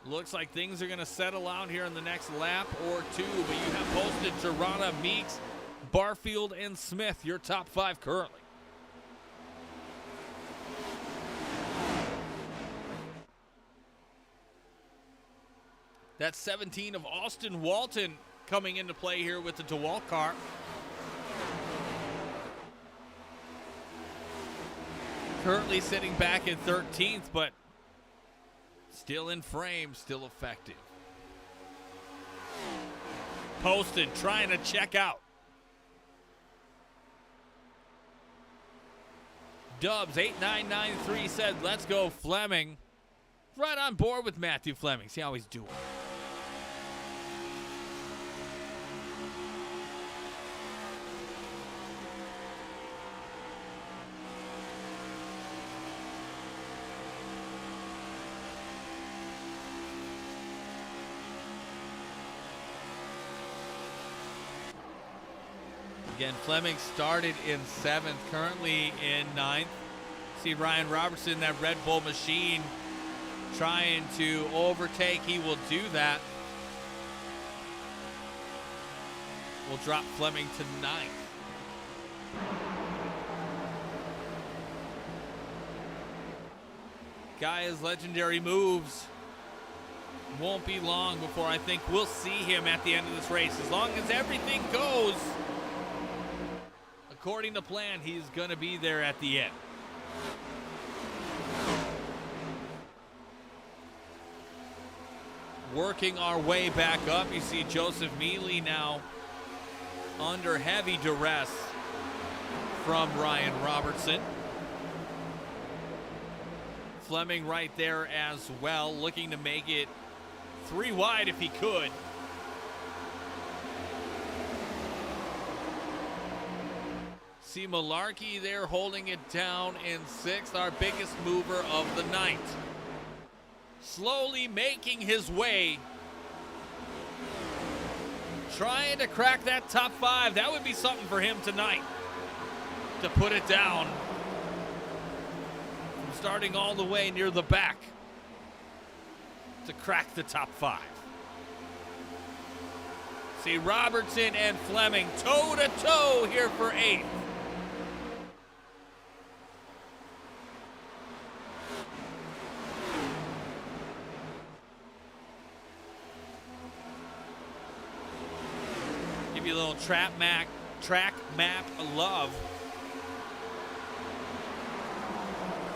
Looks looks like things are going to settle out here in the next lap or two, but you have posted Tirana, Meeks, Barfield, and Smith, your top 5 currently. That's 17 of Austin Walton coming into play here with the DeWalt car. Currently sitting back in 13th, but still in frame, still effective. Posted, trying to check out. Dubs 8993 said, let's go Fleming. Right on board with Matthew Fleming. See how he's doing. Again, Fleming started in 7th, currently in 9th. See Ryan Robertson, that Red Bull machine, trying to overtake. He will do that. Will drop Fleming to 9th. Guy's legendary moves. Won't be long before I think we'll see him at the end of this race. As long as everything goes according to plan, he's going to be there at the end. Working our way back up, you see Joseph Mealy now under heavy duress from Ryan Robertson. Fleming right there as well, looking to make it 3 wide if he could. See Malarkey there holding it down in 6th, our biggest mover of the night. Slowly making his way, trying to crack that top 5. That would be something for him tonight, to put it down from starting all the way near the back to crack the top 5. See Robertson and Fleming toe-to-toe here for 8th. Give you a little track map love.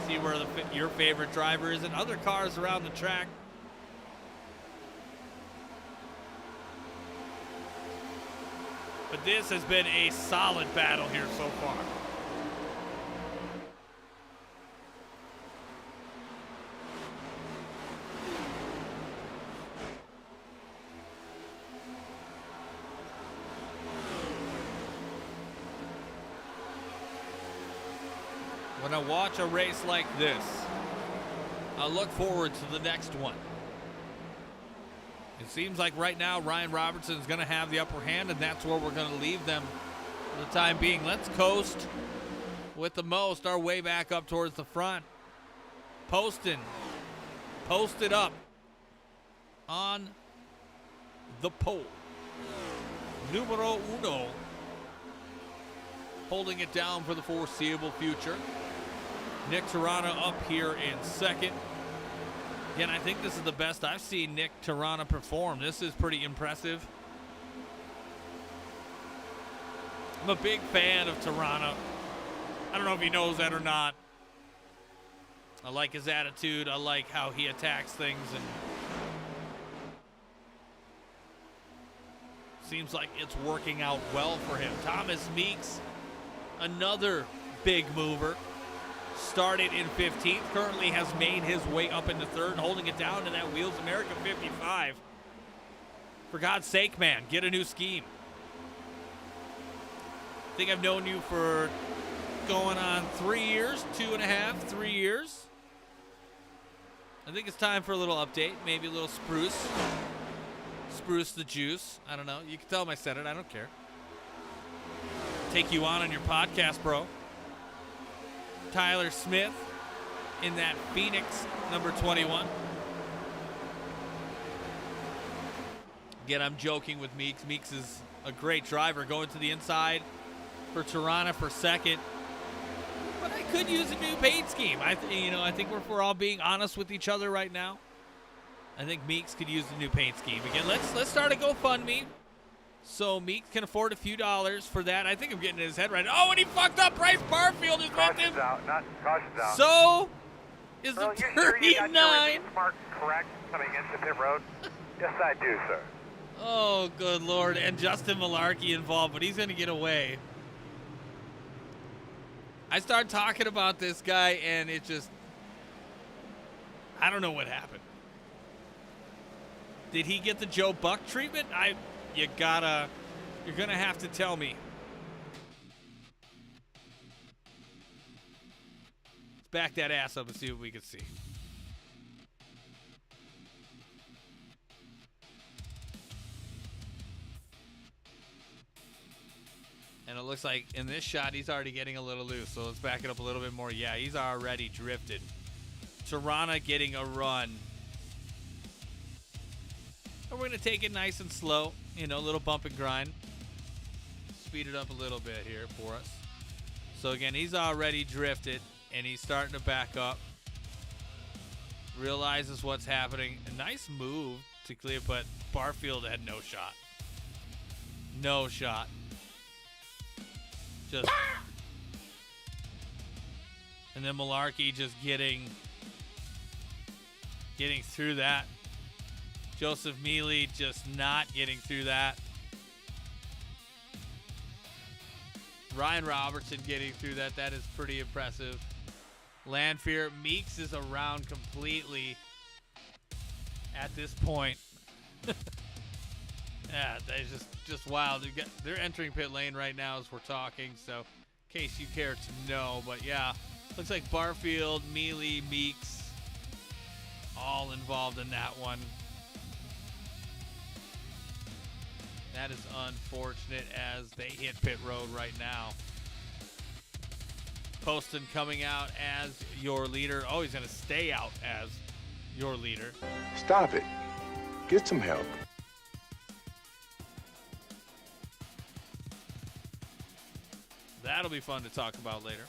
See where your favorite driver is and other cars around the track. But this has been a solid battle here so far. When I watch a race like this, I look forward to the next one. It seems like right now Ryan Robertson is going to have the upper hand, and that's where we're going to leave them for the time being. Let's coast with the most our way back up towards the front. Posted up on the pole. Numero uno, holding it down for the foreseeable future. Nick Tirana up here in 2nd. Again, I think this is the best I've seen Nick Tirana perform. This is pretty impressive. I'm a big fan of Tirana. I don't know if he knows that or not. I like his attitude. I like how he attacks things, and seems like it's working out well for him. Thomas Meeks, another big mover. Started in 15th, currently has made his way up into 3rd, holding it down to that Wheels America 55. For God's sake, man, get a new scheme. I think I've known you for going on 3 years, 2.5, 3 years. I think it's time for a little update, maybe a little spruce. Spruce the juice. I don't know. You can tell him I said it. I don't care. Take you on your podcast, bro. Tyler Smith in that Phoenix number 21. Again, I'm joking with Meeks. Meeks is a great driver, going to the inside for Tirana for second. But I could use a new paint scheme. I think if we're all being honest with each other right now, I think Meeks could use a new paint scheme. Again, let's start a GoFundMe so Meeks can afford a few dollars for that. I think I'm getting in his head right now. Oh, and he fucked up. Bryce Barfield is with him. Caution's out. Not caution's out. So is Well, the you sure you got your 39. release mark correct coming into pit road? Yes, I do, sir. Oh, good Lord. And Justin Malarkey involved, but he's going to get away. I started talking about this guy, and it just, I don't know what happened. Did he get the Joe Buck treatment? You're going to have to tell me. Let's back that ass up and see what we can see. And it looks like in this shot, he's already getting a little loose. So let's back it up a little bit more. Yeah, he's already drifted. Tirana getting a run. And we're going to take it nice and slow. A little bump and grind. Speed it up a little bit here for us. So again, he's already drifted. And he's starting to back up. Realizes what's happening. A nice move to clear, but Barfield had no shot. No shot. Just. And then Malarkey just getting through that. Joseph Mealy just not getting through that. Ryan Robertson getting through that. That is pretty impressive. Landfear. Meeks is around completely at this point. Yeah, that's just wild. They're entering pit lane right now as we're talking, so in case you care to know. But yeah, looks like Barfield, Mealy, Meeks, all involved in that one. That is unfortunate as they hit pit road right now. Poston coming out as your leader. Oh, he's going to stay out as your leader. Stop it. Get some help. That'll be fun to talk about later.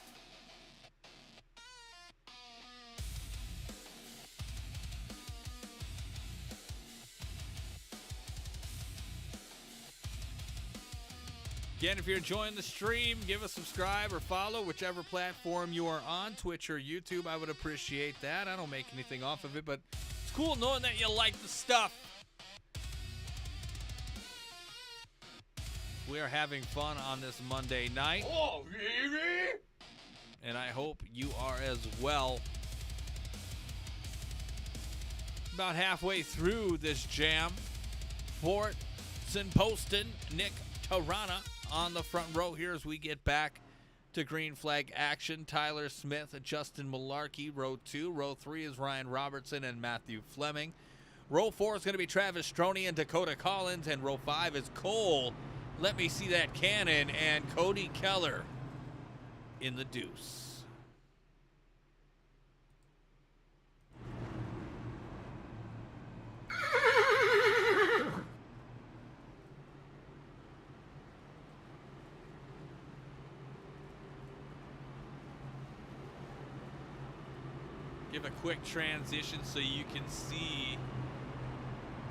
Again, if you're enjoying the stream, give a subscribe or follow whichever platform you are on, Twitch or YouTube. I would appreciate that. I don't make anything off of it, but it's cool knowing that you like the stuff. We are having fun on this Monday night. Oh, baby! And I hope you are as well. About halfway through this jam. Fortson Poston, Nick Tirana on the front row here as we get back to green flag action. Tyler Smith, Justin Malarkey, row 2. Row 3 is Ryan Robertson and Matthew Fleming. Row 4 is going to be Travis Stroney and Dakota Collins. And row 5 is Cole, let me see that cannon, and Cody Keller in the deuce. Give a quick transition so you can see.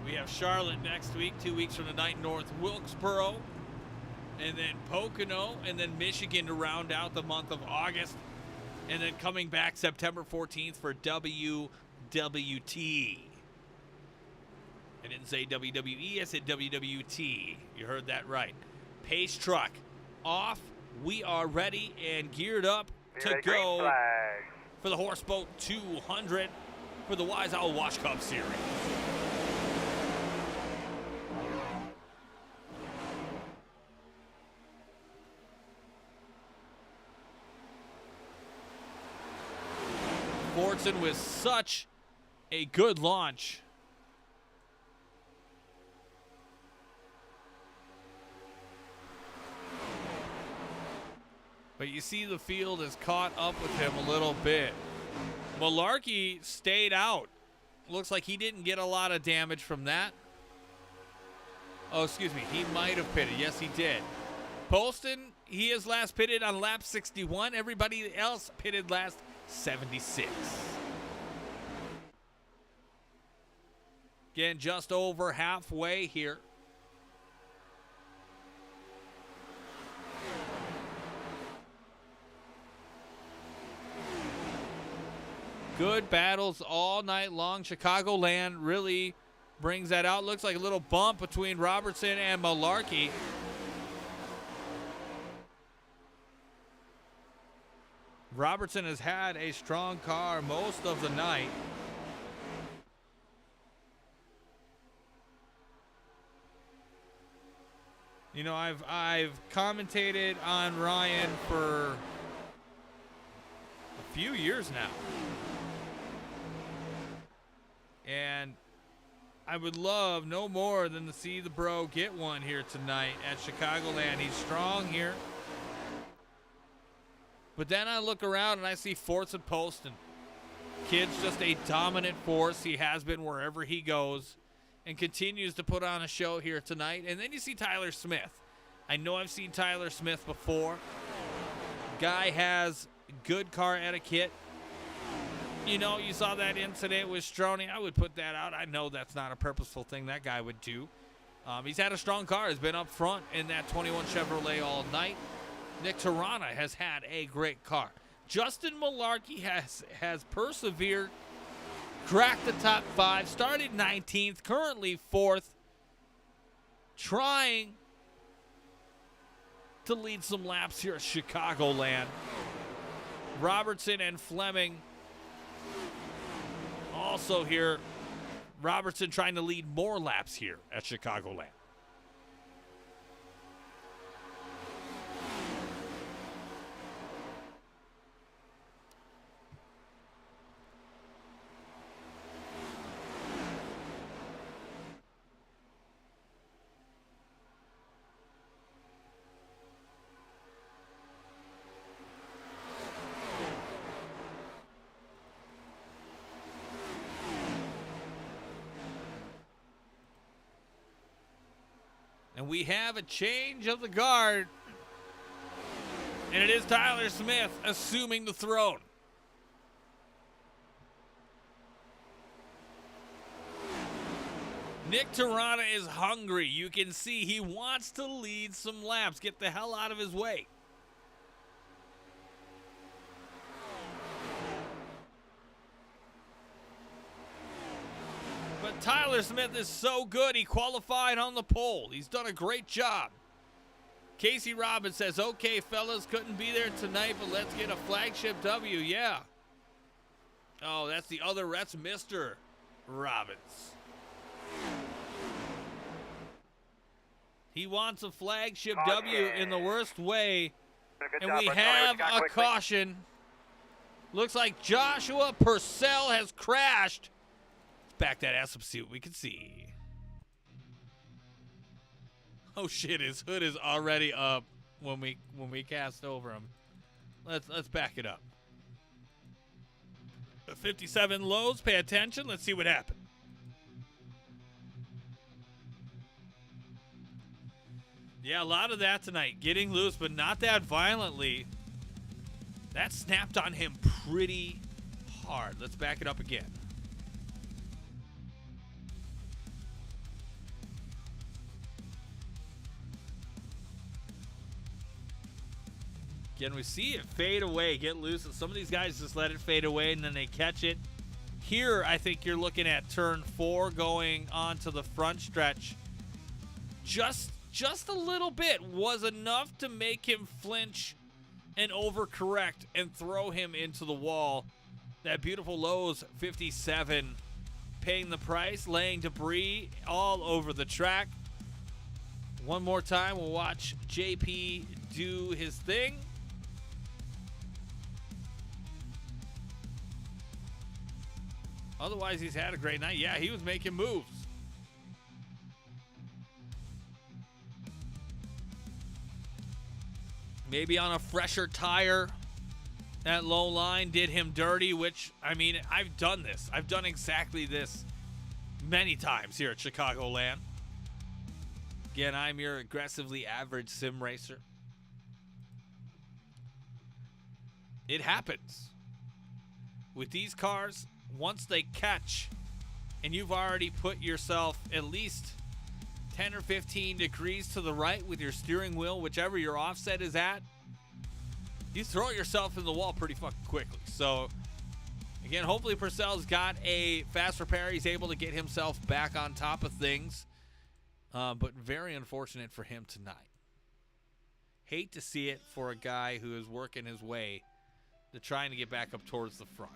We have Charlotte next week, 2 weeks from tonight, North Wilkesboro, and then Pocono, and then Michigan to round out the month of August, and then coming back September 14th for WWT. I didn't say WWE, I said WWT. You heard that right. Pace truck off. We are ready and geared up to go for the Horseboat 200 for the Wise Owl Wash Cup Series. Fortson with such a good launch. But you see the field has caught up with him a little bit. Malarkey stayed out. Looks like he didn't get a lot of damage from that. Oh, excuse me. He might have pitted. Yes, he did. Poston, he is last pitted on lap 61. Everybody else pitted last 76. Again, just over halfway here. Good battles all night long. Chicagoland really brings that out. Looks like a little bump between Robertson and Malarkey. Robertson has had a strong car most of the night. You know, I've commentated on Ryan for a few years now. And I would love no more than to see the bro get one here tonight at Chicagoland. He's strong here. But then I look around and I see Forts and Poston. Kid's just a dominant force. He has been wherever he goes and continues to put on a show here tonight. And then you see Tyler Smith. I know I've seen Tyler Smith before. Guy has good car etiquette. You know, you saw that incident with Stroney. I would put that out. I know that's not a purposeful thing that guy would do. He's had a strong car. He's been up front in that 21 Chevrolet all night. Nick Tirana has had a great car. Justin Malarkey has persevered, cracked the top 5, started 19th, currently 4th, trying to lead some laps here at Chicagoland. Robertson and Fleming also here. Robertson trying to lead more laps here at Chicagoland. And we have a change of the guard. And it is Tyler Smith assuming the throne. Nick Tirana is hungry. You can see he wants to lead some laps. Get the hell out of his way. But Tyler Smith is so good, he qualified on the pole. He's done a great job. Casey Robbins says, okay, fellas, couldn't be there tonight, but let's get a flagship W. Yeah. Oh, that's Mr. Robbins. He wants a flagship W in the worst way. And we have a caution. Looks like Joshua Purcell has crashed. Back that ass up, see what we can see. Oh shit, his hood is already up when we cast over him. Let's back it up. 57 lows, pay attention. Let's see what happened. Yeah, a lot of that tonight. Getting loose, but not that violently. That snapped on him pretty hard. Let's back it up again. Again, we see it fade away, get loose, and some of these guys just let it fade away and then they catch it. Here, I think you're looking at turn 4 going onto the front stretch. Just a little bit was enough to make him flinch and overcorrect and throw him into the wall. That beautiful Lowe's 57 paying the price, laying debris all over the track. One more time, we'll watch JP do his thing. Otherwise, he's had a great night. Yeah, he was making moves. Maybe on a fresher tire, that low line did him dirty, which, I mean, I've done this. I've done exactly this many times here at Chicagoland. Again, I'm your aggressively average sim racer. It happens. With these cars, once they catch and you've already put yourself at least 10 or 15 degrees to the right with your steering wheel, whichever your offset is at, you throw yourself in the wall pretty fucking quickly. So, again, hopefully Purcell's got a fast repair. He's able to get himself back on top of things. But very unfortunate for him tonight. Hate to see it for a guy who is working his way to trying to get back up towards the front.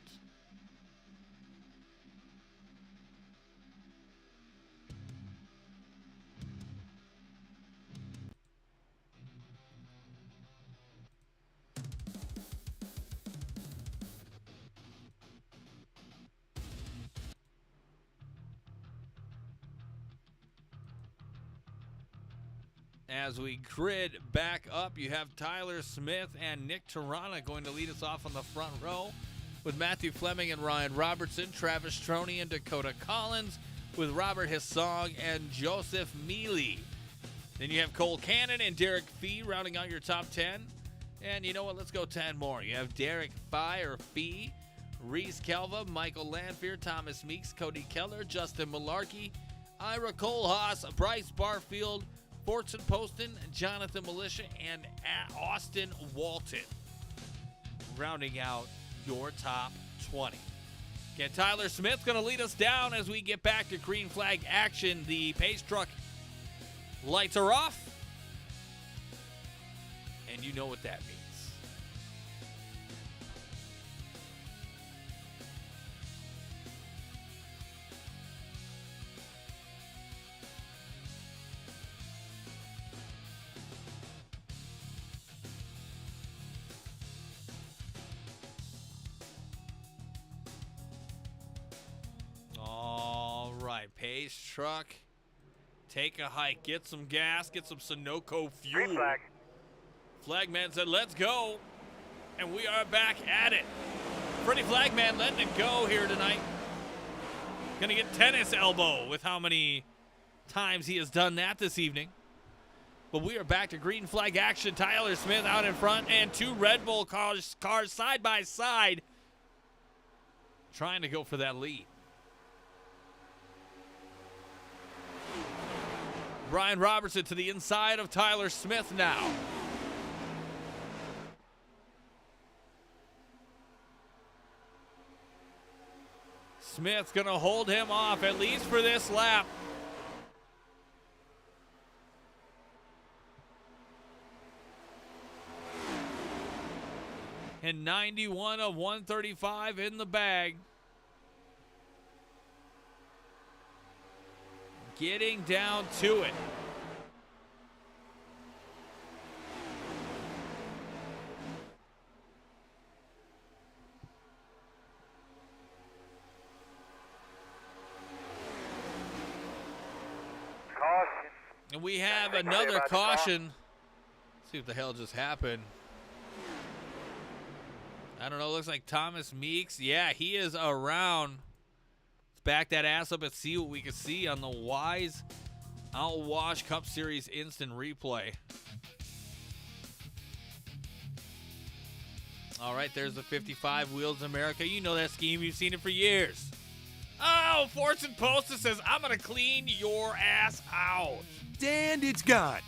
As we grid back up, you have Tyler Smith and Nick Tarana going to lead us off on the front row, with Matthew Fleming and Ryan Robertson, Travis Stroney and Dakota Collins, with Robert Hissong and Joseph Mealy. Then you have Cole Cannon and Derek Fee rounding out your top 10. And you know what? Let's go 10 more. You have Derek Fee, Reese Kelva, Michael Lanfear, Thomas Meeks, Cody Keller, Justin Malarkey, Ira Kohlhaas, Bryce Barfield, Fortson Poston, Jonathan Militia, and Austin Walton, rounding out your top 20. Again, Tyler Smith's going to lead us down as we get back to green flag action. The pace truck lights are off, and you know what that means. Pace truck, take a hike, get some gas, get some Sunoco fuel. Green flag. Flagman said, let's go. And we are back at it. Freddie Flagman letting it go here tonight. Gonna get tennis elbow with how many times he has done that this evening. But we are back to green flag action. Tyler Smith out in front and two Red Bull cars side by side trying to go for that lead. Brian Robertson to the inside of Tyler Smith now. Smith's going to hold him off, at least for this lap. And 91 of 135 in the bag. Getting down to it. Caution. And we have another caution. Let's see what the hell just happened. I don't know. Looks like Thomas Meeks. Yeah, he is around. Back that ass up and see what we can see on the Wise Outwash Cup Series instant replay. All right, there's the 55 Wheels America. You know that scheme. You've seen it for years. Oh, Fortson Posta says, I'm going to clean your ass out. And it's gone.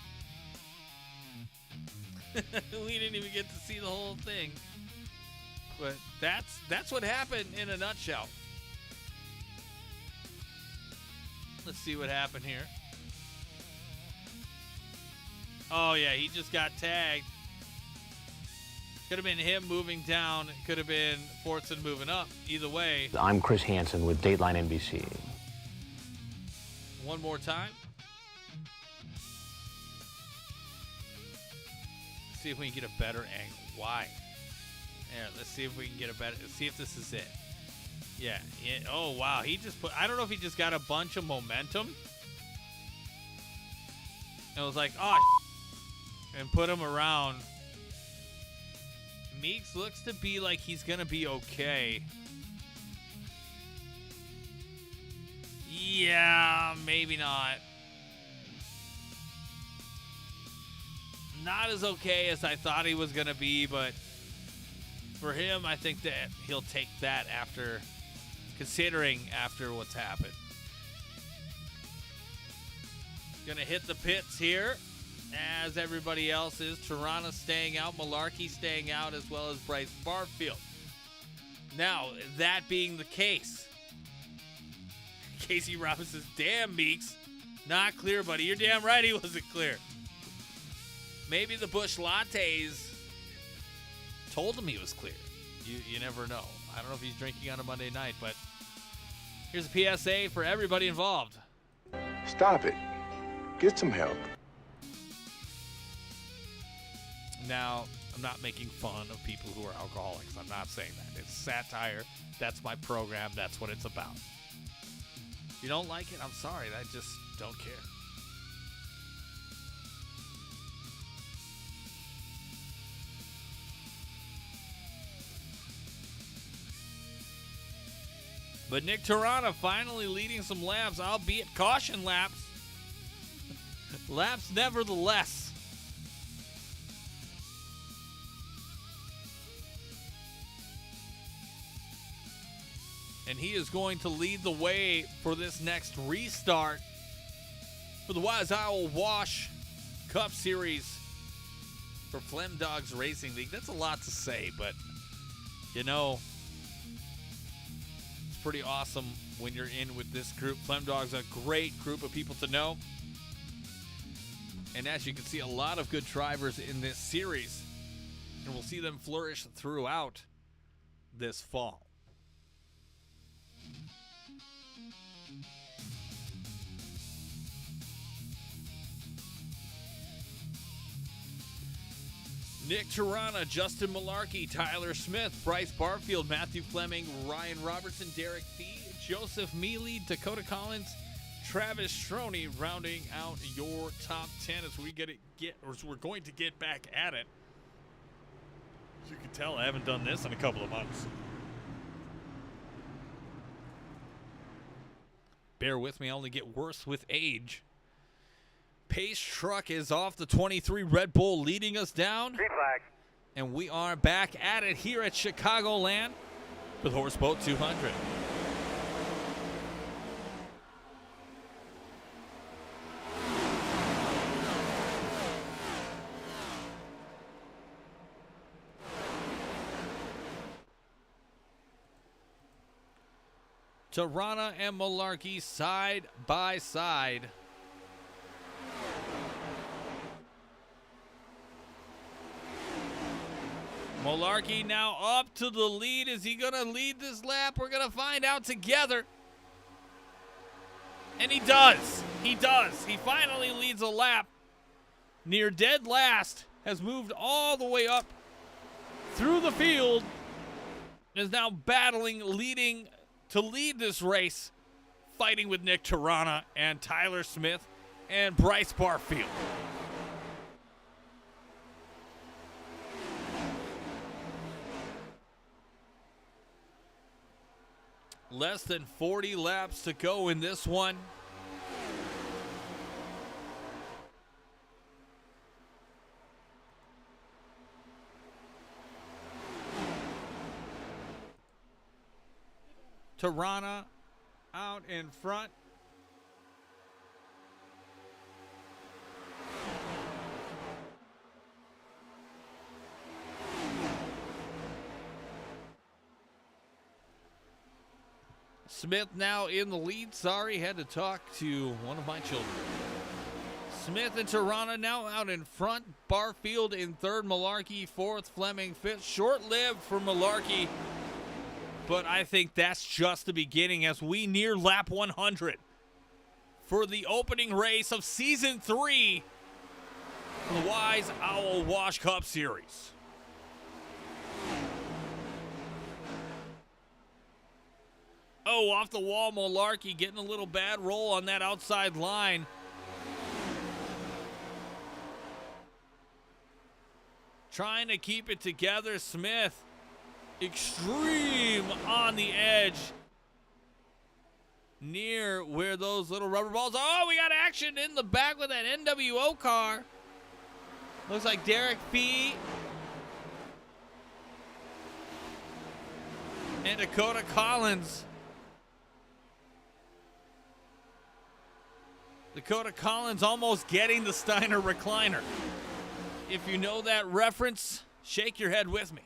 We didn't even get to see the whole thing. But that's what happened in a nutshell. Let's see what happened here. Oh, yeah, he just got tagged. Could have been him moving down. It could have been Fortson moving up. Either way. I'm Chris Hansen with Dateline NBC. One more time. See if we can get a better angle. Why? There, let's see if we can get a better. Let's see if this is it. Yeah. Oh, wow. He just put. I don't know if he just got a bunch of momentum. And it was like, oh, and put him around. Meeks looks to be like he's going to be okay. Yeah, maybe not. not as okay as I thought he was going to be, but for him, I think that he'll take that after what's happened. Going to hit the pits here, as everybody else is. Tirana staying out, Malarkey staying out, as well as Bryce Barfield. Now, that being the case, Casey Robbins says, damn, Meeks, not clear, buddy. You're damn right he wasn't clear. Maybe the Busch Lattes told him he was clear. You never know. I don't know if he's drinking on a Monday night, but here's a PSA for everybody involved. Stop it. Get some help. Now, I'm not making fun of people who are alcoholics. I'm not saying that. It's satire. That's my program. That's what it's about. If you don't like it, I'm sorry. I just don't care. But Nick Tirana finally leading some laps, albeit caution laps. Laps nevertheless. And he is going to lead the way for this next restart for the Wise Owl Wash Cup Series for Flemdogs Racing League. That's a lot to say, but you know, it's pretty awesome when you're in with this group. Flemdogs, a great group of people to know. And as you can see, a lot of good drivers in this series. And we'll see them flourish throughout this fall. Nick Tirana, Justin Malarkey, Tyler Smith, Bryce Barfield, Matthew Fleming, Ryan Robertson, Derek Fee, Joseph Mealy, Dakota Collins, Travis Stroney, rounding out your top 10 as we're going to get back at it. As you can tell, I haven't done this in a couple of months. Bear with me, I only get worse with age. Pace truck is off the 23 Red Bull, leading us down. Green flag. And we are back at it here at Chicagoland with Horseboat 200. Tirana and Malarkey side by side. Malarkey now up to the lead. Is he going to lead this lap? We're going to find out together. And he does. He does. He finally leads a lap. Near dead last. Has moved all the way up through the field. Is now battling, leading to lead this race. Fighting with Nick Tirana and Tyler Smith and Bryce Barfield. Less than 40 laps to go in this one. Tirana out in front. Smith now in the lead. Sorry, had to talk to one of my children. Smith and Tirana now out in front. Barfield in third. Malarkey fourth. Fleming fifth. Short-lived for Malarkey. But I think that's just the beginning as we near lap 100 for the opening race of Season 3 of the Wise Owl Wash Cup Series. Oh, off the wall, Malarkey getting a little bad roll on that outside line. Trying to keep it together, Smith. Extreme on the edge. Near where those little rubber balls. Oh, we got action in the back with that NWO car. Looks like Derek B. and Dakota Collins. Dakota Collins almost getting the Steiner recliner. If you know that reference, shake your head with me.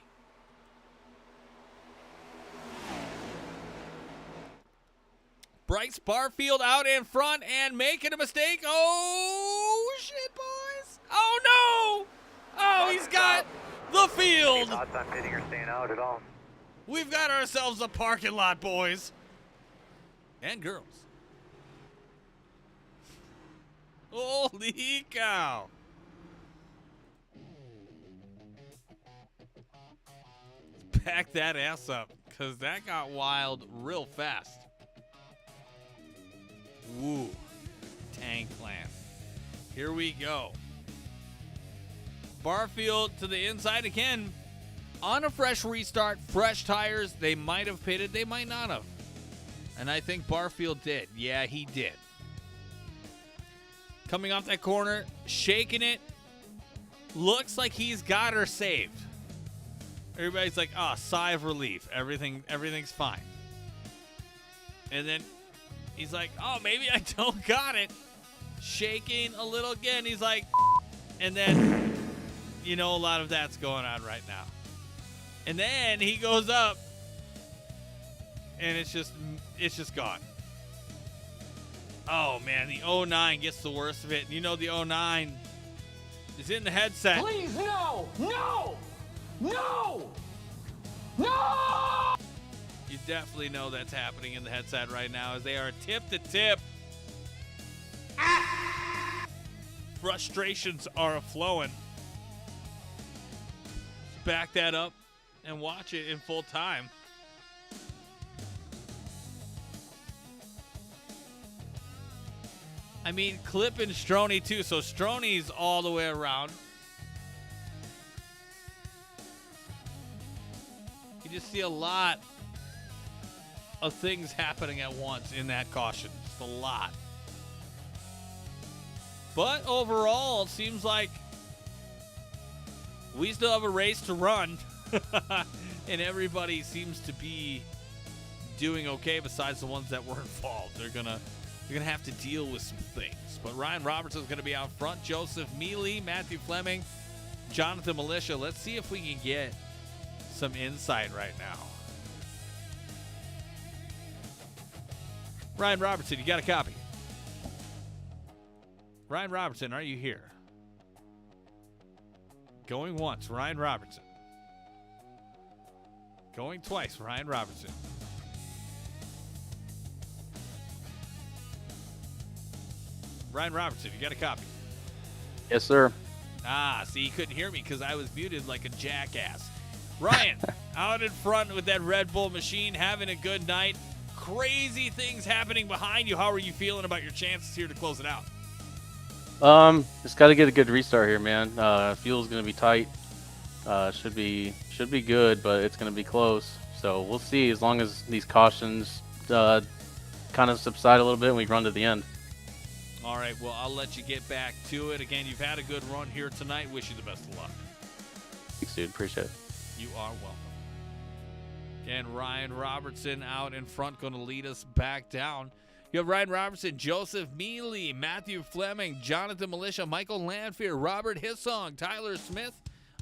Bryce Barfield out in front and making a mistake. Oh, shit, boys. Oh, no. Oh, he's got the field. Thoughts on pitting or staying out at all? We've got ourselves a parking lot, boys. And girls. Holy cow. Back that ass up, because that got wild real fast. Woo. Tankland. Here we go. Barfield to the inside again. On a fresh restart, fresh tires. They might have pitted, they might not have. And I think Barfield did. Yeah, he did. Coming off that corner, shaking it. Looks like he's got her saved. Everybody's like, oh, sigh of relief. Everything's fine. And then he's like, oh, maybe I don't got it. Shaking a little again. He's like, and then, you know, a lot of that's going on right now. And then he goes up, and it's just gone. Oh, man, the 09 gets the worst of it. You know the 09 is in the headset. Please, no! No! No! No! You definitely know that's happening in the headset right now as they are tip to tip. Frustrations are flowing. Back that up and watch it in full time. I mean, Clip and Stroney too. So Stroney's all the way around. You just see a lot of things happening at once in that caution. Just a lot. But overall, it seems like we still have a race to run. And everybody seems to be doing okay besides the ones that were involved. They're gonna have to deal with some things. But Ryan Robertson's going to be out front. Joseph Mealy, Matthew Fleming, Jonathan Militia. Let's see if we can get some insight right now. Ryan Robertson, you got a copy? Ryan Robertson, are you here? Going once, Ryan Robertson. Going twice, Ryan Robertson. Ryan Robertson, you got a copy? Yes, sir. Ah, see, you couldn't hear me because I was muted like a jackass. Ryan, out in front with that Red Bull machine, having a good night. Crazy things happening behind you. How are you feeling about your chances here to close it out? Just got to get a good restart here, man. Fuel's gonna be tight. Should be good, but it's gonna be close. So we'll see. As long as these cautions kind of subside a little bit and we run to the end. All right, well, I'll let you get back to it. Again, you've had a good run here tonight. Wish you the best of luck. Thanks, dude. Appreciate it. You are welcome. Again, Ryan Robertson out in front, going to lead us back down. You have Ryan Robertson, Joseph Mealy, Matthew Fleming, Jonathan Militia, Michael Lanfear, Robert Hissong, Tyler Smith,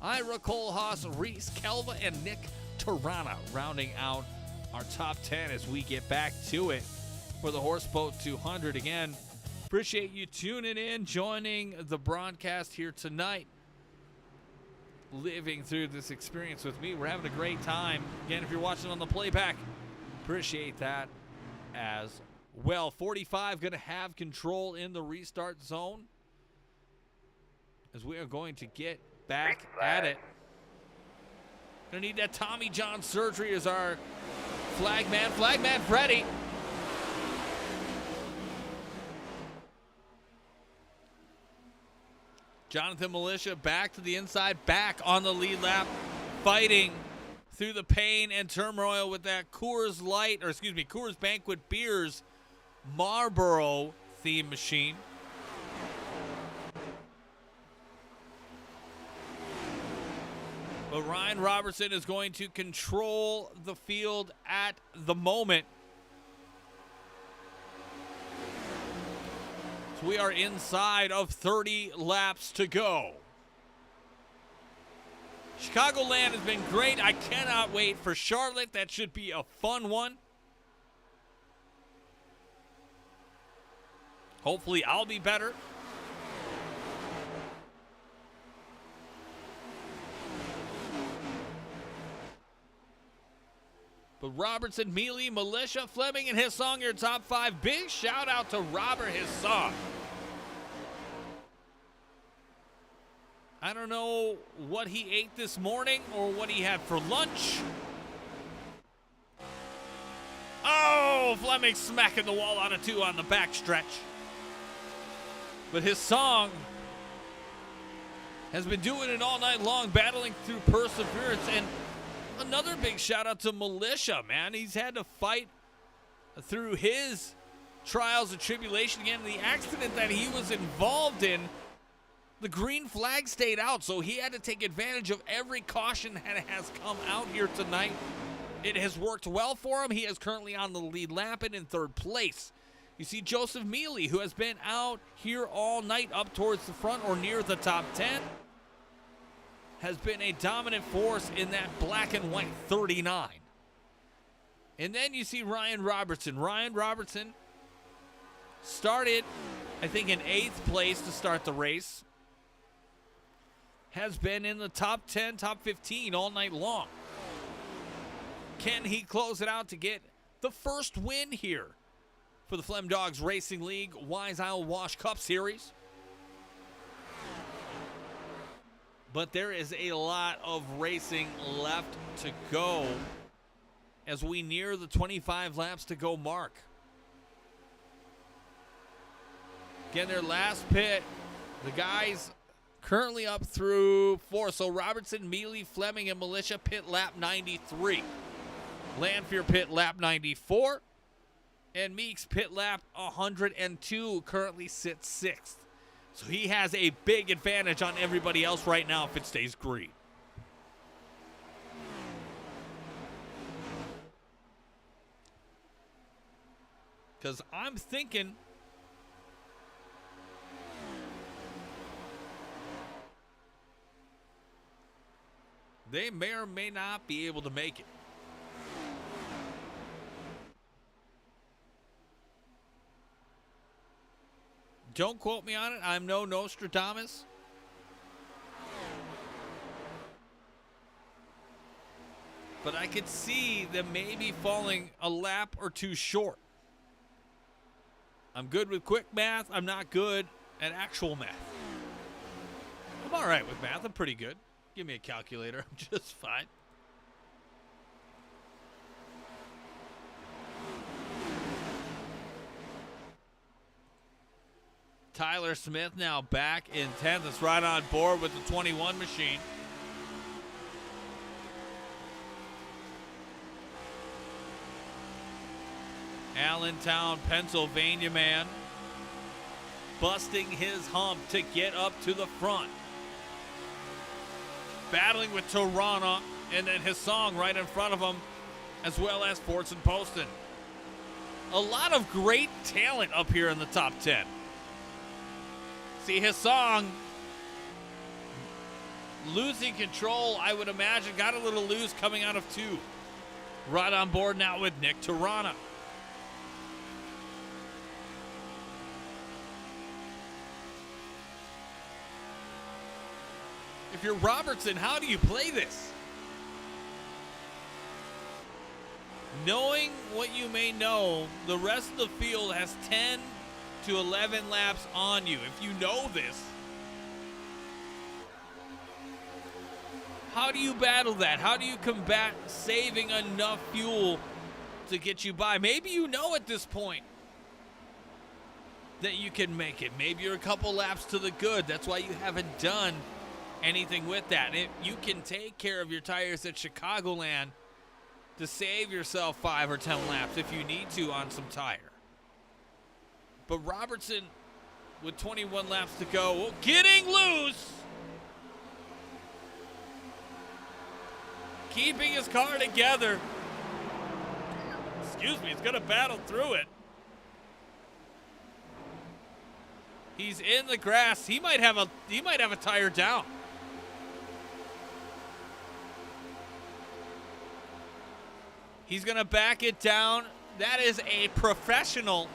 Ira Kohlhaas, Reese Kelva, and Nick Tarana, rounding out our top 10 as we get back to it for the Horseboat 200. Again, appreciate you tuning in, joining the broadcast here tonight, living through this experience with me. We're having a great time. Again, if you're watching on the playback, appreciate that as well. 45 going to have control in the restart zone as we are going to get back at it. Going to need that Tommy John surgery as our flagman Freddie. Jonathan Militia back to the inside, back on the lead lap, fighting through the pain and turmoil with that Coors Banquet Beers Marlboro theme machine. But Ryan Robertson is going to control the field at the moment. So we are inside of 30 laps to go. Chicagoland has been great. I cannot wait for Charlotte. That should be a fun one. Hopefully I'll be better. But Robertson, Mealy, Militia, Fleming, and his song, your top 5. Big shout out to Robert, his song. I don't know what he ate this morning or what he had for lunch. Oh, Fleming smacking the wall on a 2 on the backstretch. But his song has been doing it all night long, battling through perseverance. And another big shout out to Militia, man. He's had to fight through his trials and tribulation. Again, the accident that he was involved in, the green flag stayed out, so he had to take advantage of every caution that has come out here tonight. It has worked well for him. He is currently on the lead lap and in 3rd place. You see Joseph Mealy, who has been out here all night up towards the front or near the top 10, has been a dominant force in that black and white 39. And then you see Ryan Robertson. Ryan Robertson started, I think, in 8th place to start the race. Has been in the top 10, top 15 all night long. Can he close it out to get the first win here for the Flemdogs Racing League Wise Isle Wash Cup Series? But there is a lot of racing left to go as we near the 25 laps to go mark. Again, their last pit, the guys currently up through 4. So Robertson, Mealy, Fleming, and Militia pit lap 93. Lanfear pit lap 94. And Meeks pit lap 102 currently sits 6th. So he has a big advantage on everybody else right now if it stays green. Because I'm thinking they may or may not be able to make it. Don't quote me on it. I'm no Nostradamus. But I could see them maybe falling a lap or 2 short. I'm good with quick math. I'm not good at actual math. I'm all right with math. I'm pretty good. Give me a calculator. I'm just fine. Tyler Smith now back in 10th. That's right on board with the 21 machine. Allentown, Pennsylvania man busting his hump to get up to the front. Battling with Toronto, and then his song right in front of him, as well as Forts and Poston. A lot of great talent up here in the top 10. See, his song, losing control, I would imagine, got a little loose coming out of 2. Right on board now with Nick Toronto. If you're Robertson, how do you play this? Knowing what you may know, the rest of the field has 10 to 11 laps on you. If you know this, how do you battle that? How do you combat saving enough fuel to get you by? Maybe you know at this point that you can make it. Maybe you're a couple laps to the good. That's why you haven't done anything with that. If you can take care of your tires at Chicagoland to save yourself 5 or 10 laps if you need to on some tire. But Robertson, with 21 laps to go, getting loose. keeping his car together. Excuse me, he's going to battle through it. He's in the grass. He might have a tire down. He's going to back it down. That is a professional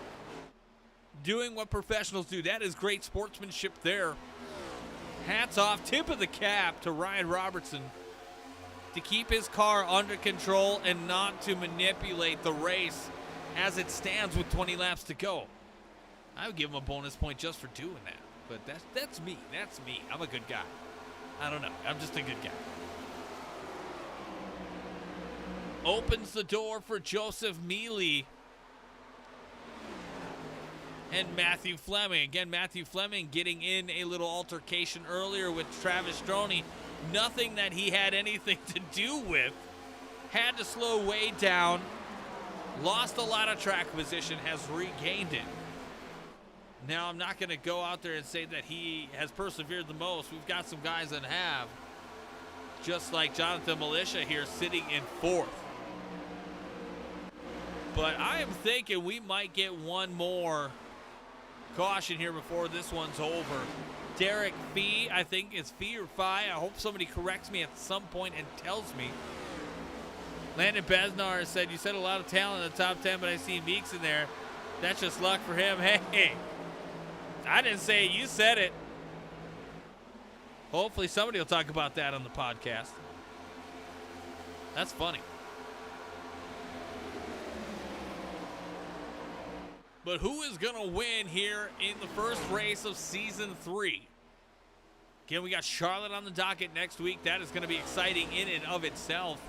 doing what professionals do. That is great sportsmanship there. Hats off, tip of the cap to Ryan Robertson to keep his car under control and not to manipulate the race as it stands with 20 laps to go. I would give him a bonus point just for doing that. But that's me. That's me. I'm a good guy. I don't know. I'm just a good guy. Opens the door for Joseph Mealy and Matthew Fleming. Again, Matthew Fleming getting in a little altercation earlier with Travis Stroney. Nothing that he had anything to do with. Had to slow way down. Lost a lot of track position. Has regained it. Now, I'm not going to go out there and say that he has persevered the most. We've got some guys that have. Just like Jonathan Militia here sitting in fourth. But I am thinking we might get one more caution here before this one's over. Derek Fee, I think it's Fee or Fi. I hope somebody corrects me at some point and tells me. Landon Besnar said, you said a lot of talent in the top 10, but I see Meeks in there. That's just luck for him. Hey, I didn't say it. You said it. Hopefully somebody will talk about that on the podcast. That's funny. But who is going to win here in the first race of Season 3? Again, we got Charlotte on the docket next week. That is going to be exciting in and of itself.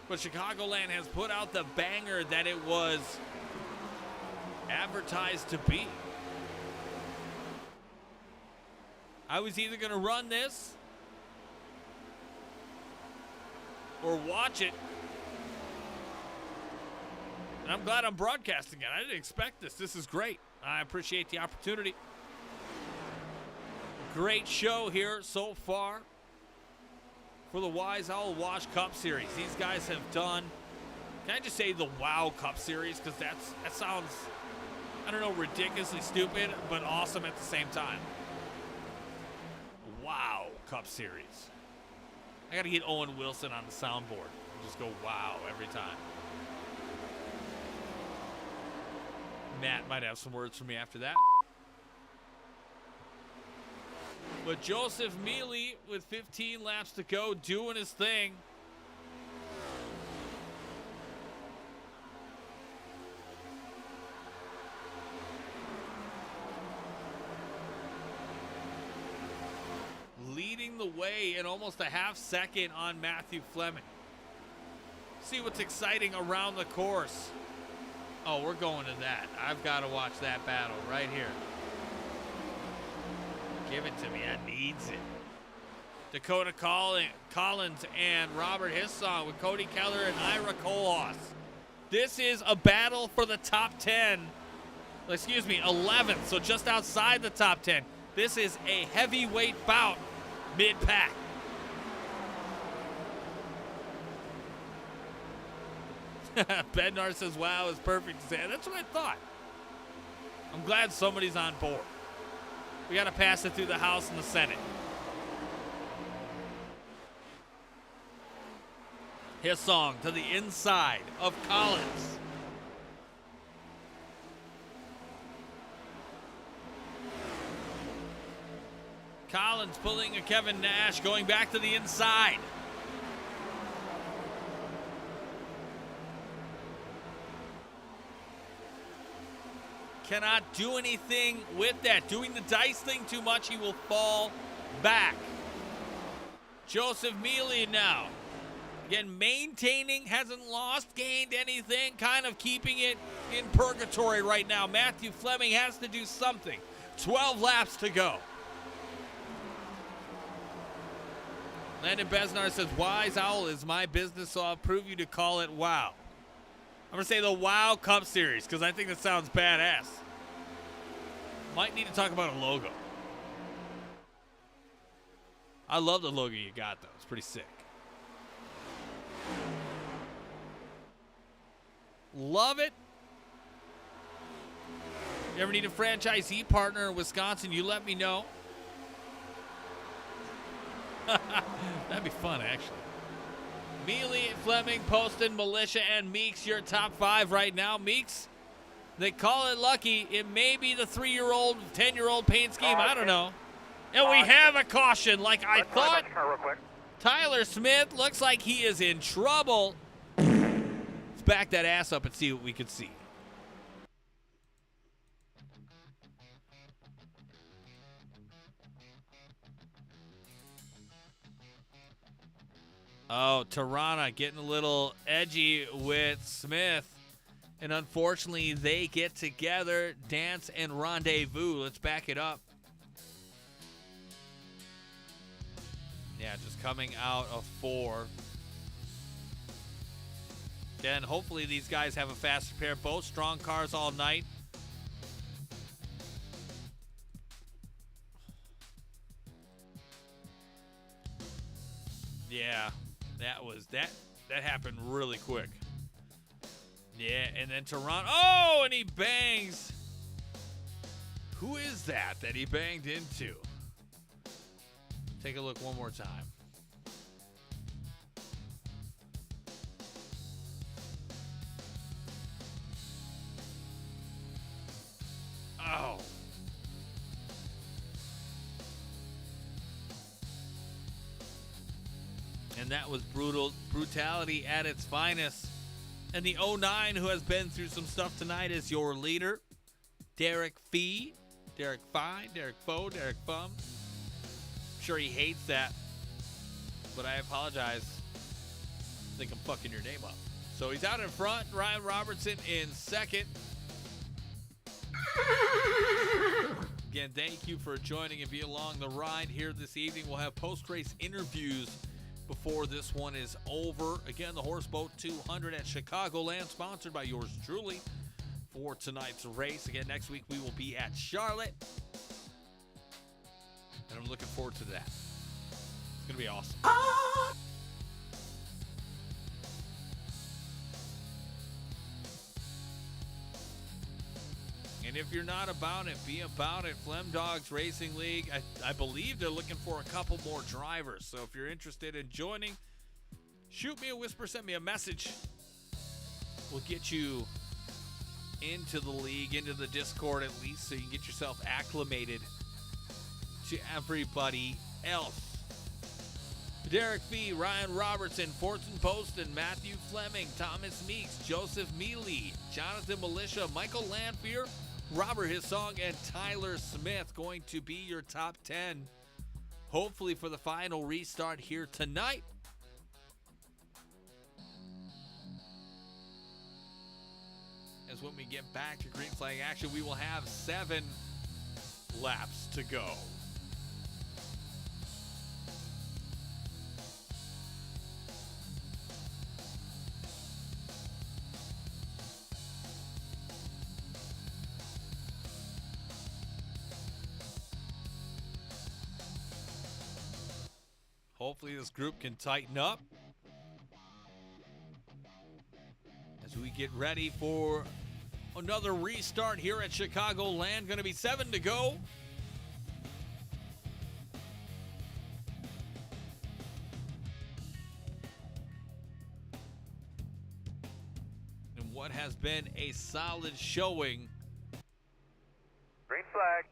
But Chicagoland has put out the banger that it was advertised to be. I was either going to run this or watch it. And I'm glad I'm broadcasting it. I didn't expect this. This is great. I appreciate the opportunity. Great show here so far for the Wise Owl Wash Cup Series. These guys have done, can I just say the WOW Cup Series? Because that sounds, I don't know, ridiculously stupid, but awesome at the same time. WOW Cup Series. I got to get Owen Wilson on the soundboard. Just go wow every time. Matt might have some words for me after that. But Joseph Mealy with 15 laps to go doing his thing. Leading the way in almost a half second on Matthew Fleming. See what's exciting around the course. Oh, we're going to that. I've got to watch that battle right here. Give it to me. I needs it. Dakota Collins and Robert Hissong with Cody Keller and Ira Kohlhaas. This is a battle for the top 10. Excuse me, 11th, so just outside the top 10. This is a heavyweight bout mid-pack. Bednar says, wow, is perfect to say. That's what I thought. I'm glad somebody's on board. We got to pass it through the House and the Senate. His song to the inside of Collins. Collins pulling a Kevin Nash, going back to the inside. Cannot do anything with that. Doing the dice thing too much, he will fall back. Joseph Mealy now. Again, maintaining, hasn't lost, gained anything, kind of keeping it in purgatory right now. Matthew Fleming has to do something. 12 laps to go. Landon Besnar says, Wise Owl is my business, so I'll prove you to call it WOW. I'm going to say the WOW Cup Series because I think that sounds badass. Might need to talk about a logo. I love the logo you got, though. It's pretty sick. Love it. You ever need a franchisee partner in Wisconsin, you let me know. That'd be fun, actually. Mealy, Fleming, Poston, Militia, and Meeks, your top 5 right now. Meeks, they call it lucky. It may be the 3-year-old, 10-year-old paint scheme. I don't know. And we have a caution like I thought. Tyler Smith looks like he is in trouble. Let's back that ass up and see what we can see. Oh, Tirana getting a little edgy with Smith. And unfortunately, they get together, dance, and rendezvous. Let's back it up. Yeah, just coming out of 4. Again, hopefully these guys have a faster pair. Both strong cars all night. Yeah, that happened really quick. Yeah, and then Toronto. Oh, and he bangs. Who is that he banged into? Take a look one more time. Oh. And that was brutality at its finest. And the 09, who has been through some stuff tonight, is your leader, Derek Fee. Derek Fine, Derek Foe, Derek Fum. I'm sure he hates that, but I apologize. I think I'm fucking your name up. So he's out in front. Ryan Robertson in second. Again, thank you for joining and be along the ride here this evening. We'll have post-race interviews before this one is over. Again, the Horseboat 200 at Chicagoland, sponsored by yours truly for tonight's race. Again, next week we will be at Charlotte, and I'm looking forward to that. It's going to be awesome. And if you're not about it, be about it. Flemdogs Racing League, I believe they're looking for a couple more drivers. So if you're interested in joining, shoot me a whisper, send me a message. We'll get you into the league, into the Discord at least, so you can get yourself acclimated to everybody else. Derek Fee, Ryan Robertson, Fortson Poston, Matthew Fleming, Thomas Meeks, Joseph Mealy, Jonathan Militia, Michael Lanphier, Robert Hissong, and Tyler Smith going to be your top 10. Hopefully for the final restart here tonight. As when we get back to green flag action, we will have 7 laps to go. Hopefully this group can tighten up as we get ready for another restart here at Chicagoland. Going to be 7 to go. And what has been a solid showing. Green flag.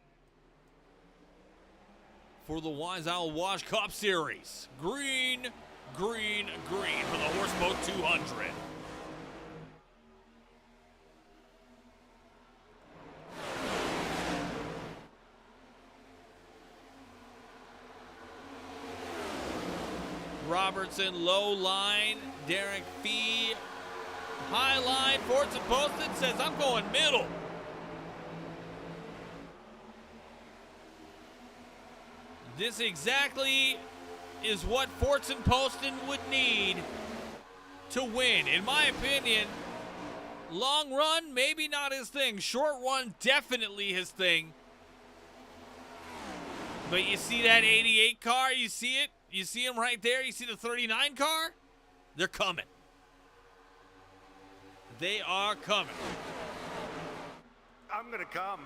For the Wise Owl Wash Cup Series. Green, green, green for the Horseboat 200. Robertson, low line. Derek Fee, high line. Fortson Poston says, I'm going middle. This exactly is what Fortson Poston would need to win. In my opinion, long run, maybe not his thing. Short run, definitely his thing. But you see that 88 car? You see it? You see him right there? You see the 39 car? They're coming. they are coming. I'm gonna come.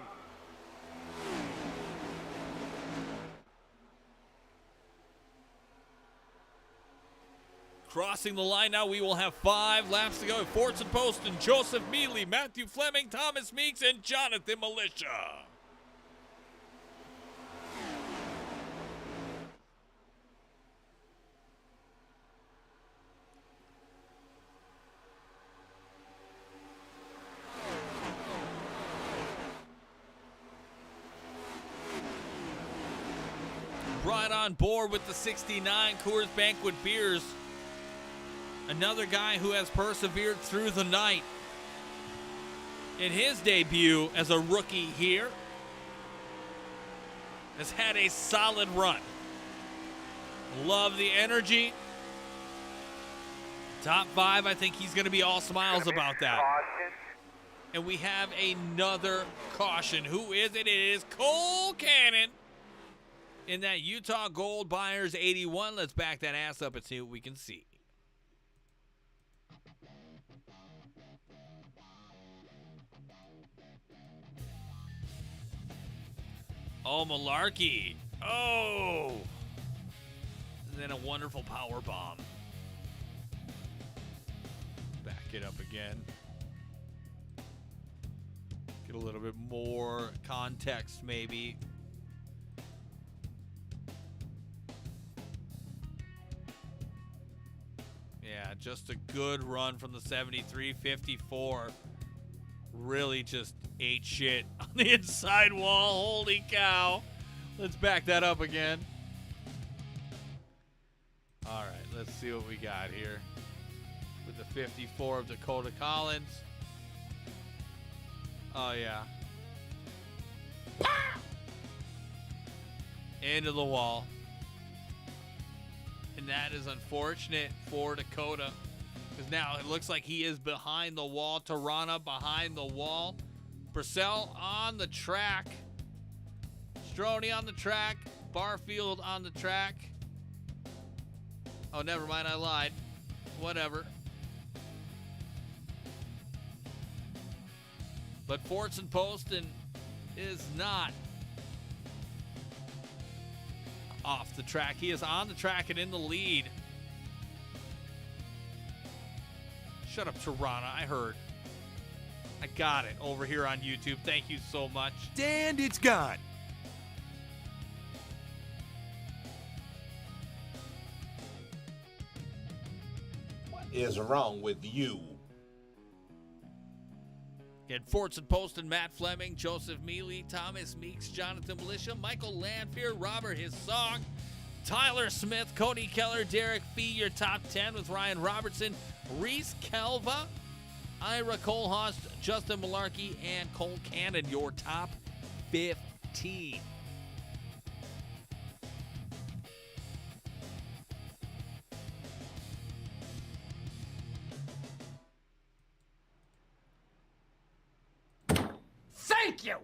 Crossing the line now, we will have 5 laps to go. Fortune Poston, Joseph Mealy, Matthew Fleming, Thomas Meeks, and Jonathan Militia. Right on board with the 69 Coors Banquet beers. Another guy who has persevered through the night. In his debut as a rookie here, has had a solid run. Love the energy. Top 5, I think he's going to be all smiles about that. Caution. And we have another caution. Who is it? It is Cole Cannon in that Utah Gold Buyers 81. Let's back that ass up and see what we can see. Oh, malarkey. Oh. And then a wonderful power bomb. Back it up again. Get a little bit more context, maybe. Yeah, just a good run from the 73-54. Really just ate shit on the inside wall. Holy cow. Let's back that up again. All right, let's see what we got here with the 54 of Dakota Collins. Oh, yeah. Into the wall. And that is unfortunate for Dakota, because now it looks like he is behind the wall. Tirana behind the wall. Purcell on the track. Stroney on the track. Barfield on the track. Oh, never mind, I lied. Whatever. But Fortune Poston is not off the track. He is on the track and in the lead. Shut up, Tirana. I heard. I got it over here on YouTube. Thank you so much. And it's gone. What is wrong with you? Get Fortune Poston, Matt Fleming, Joseph Mealy, Thomas Meeks, Jonathan Militia, Michael Lanfear, Robert His Song, Tyler Smith, Cody Keller, Derek Fee, your top 10 with Ryan Robertson, Reese Kelva, Ira Colhost, Justin Malarkey, and Cole Cannon, your top 15. Thank you!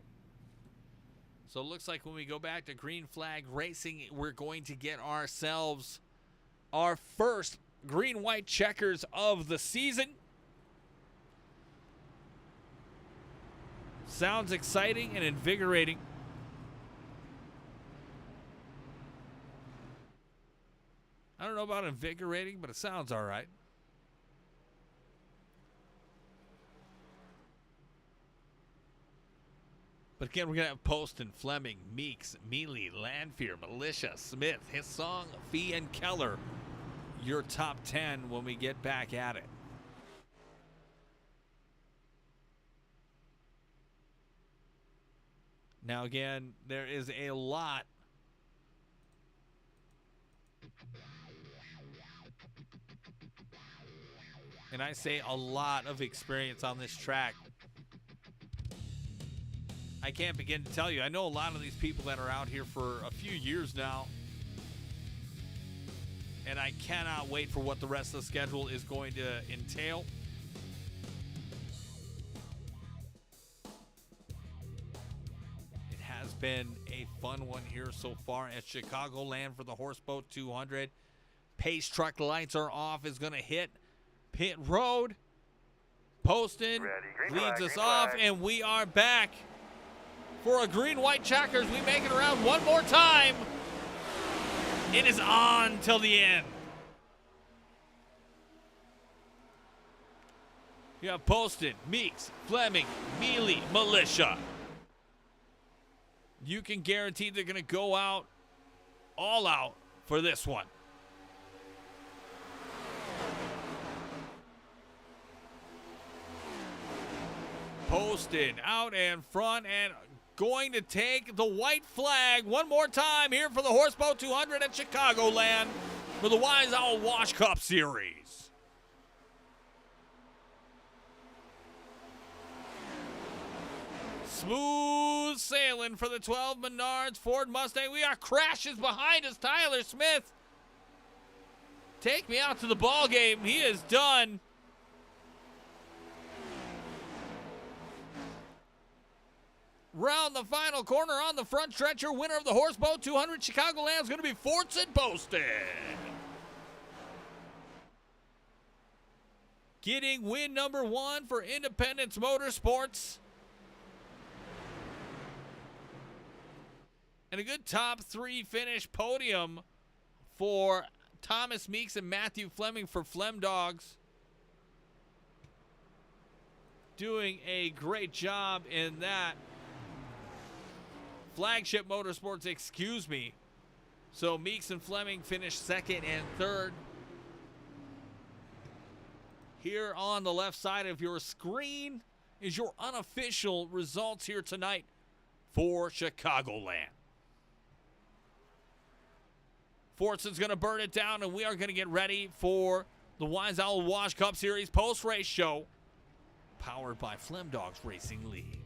So it looks like when we go back to Green Flag Racing, we're going to get ourselves our first green-white checkers of the season. Sounds exciting and invigorating. I don't know about invigorating, but it sounds all right. But again, we're going to have Poston, Fleming, Meeks, Mealy, Lanfear, Militia, Smith, His Song, Fee, and Keller. Your top 10 when we get back at it. Now again, there is a lot. And I say a lot of experience on this track. I can't begin to tell you. I know a lot of these people that are out here for a few years now. And I cannot wait for what the rest of the schedule is going to entail. It has been a fun one here so far at Chicagoland for the Horseboat 200. Pace truck lights are off, is going to hit pit road. Poston leads us off, and we are back for a green-white checkers. We make it around one more time. It is on till the end. You have Poston, Meeks, Fleming, Mealy, Militia. You can guarantee they're going to go out, all out for this one. Poston out in front and going to take the white flag one more time here for the Horseboat 200 at Chicagoland for the Wise Owl Wash Cup Series. Smooth sailing for the 12 Menards Ford Mustang. We got crashes behind us. Tyler Smith, take me out to the ball game. He is done. Round the final corner on the front stretcher, winner of the Horseboat 200 Chicagoland is going to be Fortson Poston. Getting win number 1 for Independence Motorsports. And a good top 3 finish podium for Thomas Meeks and Matthew Fleming for Flemdogs. Doing a great job in that. Flagship Motorsports, excuse me. So Meeks and Fleming finished 2nd and 3rd. Here on the left side of your screen is your unofficial results here tonight for Chicagoland. Fortson's going to burn it down, and we are going to get ready for the Wise Owl Wash Cup Series post-race show, powered by Flemdogs Racing League.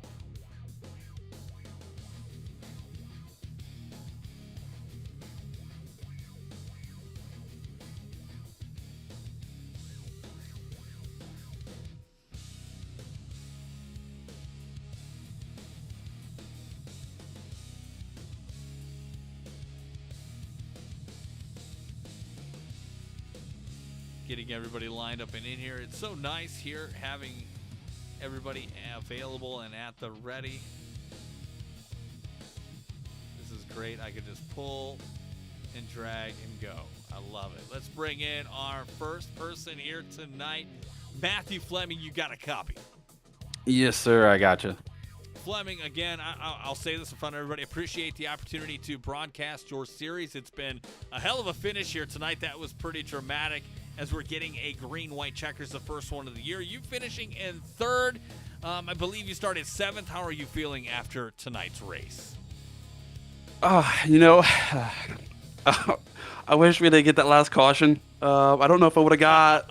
Getting everybody lined up and in here. It's so nice here having everybody available and at the ready. This is great. I could just pull and drag and go. I love it. Let's bring in our first person here tonight. Matthew Fleming, you got a copy. Yes, sir. I got you. Fleming, again, I'll say this in front of everybody. Appreciate the opportunity to broadcast your series. It's been a hell of a finish here tonight. That was pretty dramatic as we're getting a green-white checkers, the first one of the year. You finishing in 3rd. I believe you started 7th. How are you feeling after tonight's race? You know, I wish we didn't get that last caution. I don't know if I would have got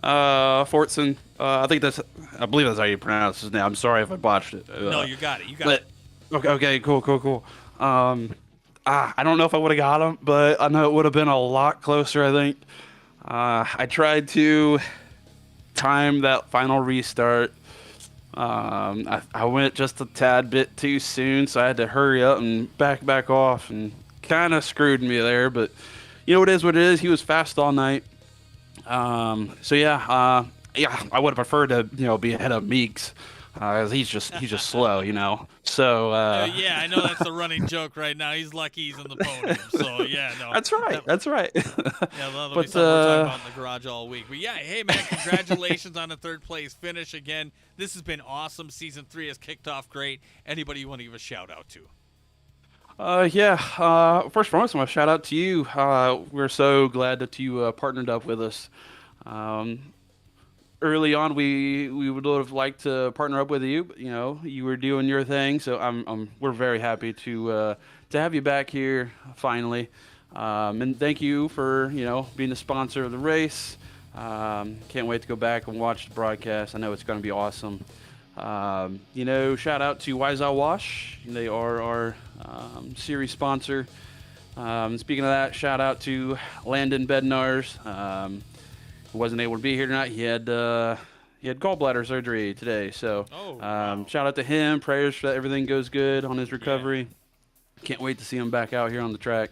Fortson. I believe that's how you pronounce his name. I'm sorry if I botched it. No, you got it. You got it. Okay, cool. I don't know if I would have got him, but I know it would have been a lot closer, I think. I tried to time that final restart. I went just a tad bit too soon, so I had to hurry up and back off, and kind of screwed me there. But you know, it is what it is. He was fast all night. So yeah, I would have preferred to be ahead of Meeks. He's just slow, So yeah, I know that's the running joke right now. He's lucky he's in the podium. So yeah, no, that's right. Yeah, that'll be something we're talking about in the garage all week. But yeah, hey man, congratulations on the 3rd place finish again. This has been awesome. Season 3 has kicked off great. Anybody you want to give a shout out to? First and foremost, I want to shout out to you. We're so glad that you partnered up with us. Early on, we would have liked to partner up with you, but you were doing your thing. So we're very happy to have you back here finally. And thank you for being the sponsor of the race. Can't wait to go back and watch the broadcast. I know it's going to be awesome. Shout out to Wise Owl Wash. They are our series sponsor. Speaking of that, shout out to Landon Bednars. Wasn't able to be here tonight. He had gallbladder surgery today. So wow. Shout out to him. Prayers that everything goes good on his recovery. Yeah. Can't wait to see him back out here on the track.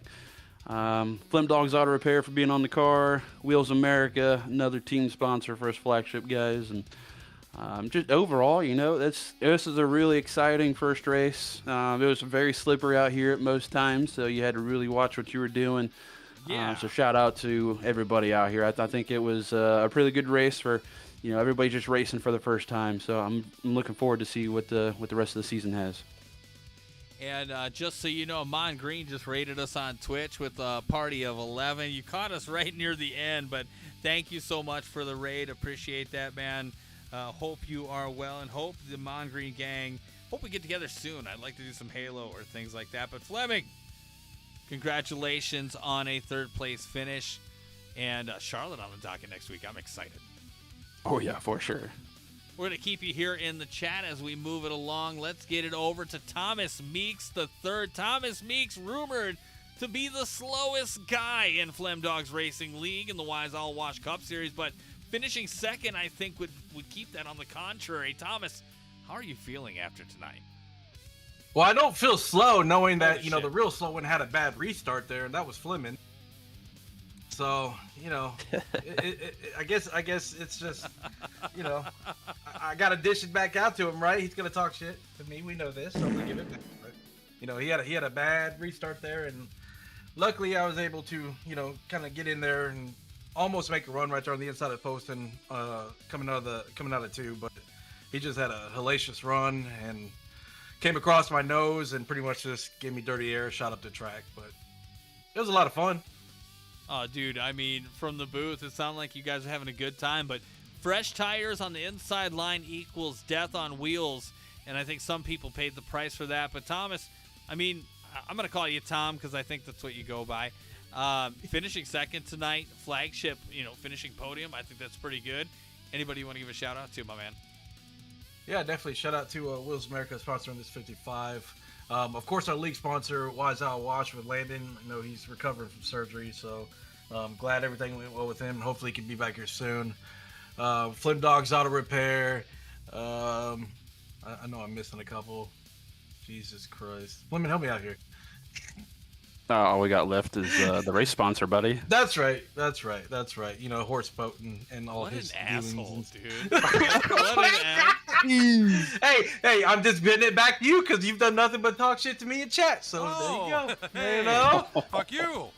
Flemdogs Auto Repair for being on the car. Wheels America, another team sponsor for us flagship guys. And Just overall, this is a really exciting first race. It was very slippery out here at most times, so you had to really watch what you were doing. Yeah. So shout out to everybody out here. I think it was a pretty good race for, everybody just racing for the first time. So I'm looking forward to see what the rest of the season has. And just so you know, Amon Green just rated us on Twitch with a party of 11. You caught us right near the end, but thank you so much for the raid. Appreciate that, man. Hope you are well, and hope the Amon Green gang, hope we get together soon. I'd like to do some Halo or things like that. But Fleming, congratulations on a third-place finish. And Charlotte on the docket next week. I'm excited. Oh, yeah, for sure. We're going to keep you here in the chat as we move it along. Let's get it over to Thomas Meeks the third. Thomas Meeks rumored to be the slowest guy in Flemdogs Racing League in the Wise All Wash Cup Series, but finishing second, I think, would keep that on the contrary. Thomas, how are you feeling after tonight? Well, I don't feel slow knowing that, the real slow one had a bad restart there, and that was Fleming. So, I guess it's just, I got to dish it back out to him, right? He's going to talk shit to me. We know this, so I'm going to give it back. But, he had a bad restart there, and luckily I was able to, kind of get in there and almost make a run right there on the inside of the post and coming out of two. But he just had a hellacious run and came across my nose and pretty much just gave me dirty air, shot up the track. But it was a lot of fun. Oh, dude, I mean, from the booth, it sounded like you guys are having a good time, but fresh tires on the inside line equals death on wheels, and I think some people paid the price for that. But Thomas, I mean, I'm going to call you Tom because I think that's what you go by. Finishing second tonight, flagship, finishing podium, I think that's pretty good. Anybody you want to give a shout-out to, my man? Yeah, definitely. Shout out to Wheels America sponsoring this 55. Of course, our league sponsor, Wise Out Wash with Landon. He's recovering from surgery, so glad everything went well with him. Hopefully, he can be back here soon. Flemdogs Auto Repair. I know I'm missing a couple. Jesus Christ. Fleming, help me out here. All we got left is the race sponsor, buddy. That's right. Horseboat and all what his an asshole, dude. What an asshole. Hey, I'm just getting it back to you because you've done nothing but talk shit to me in chat. So there you go. Hey. Fuck you.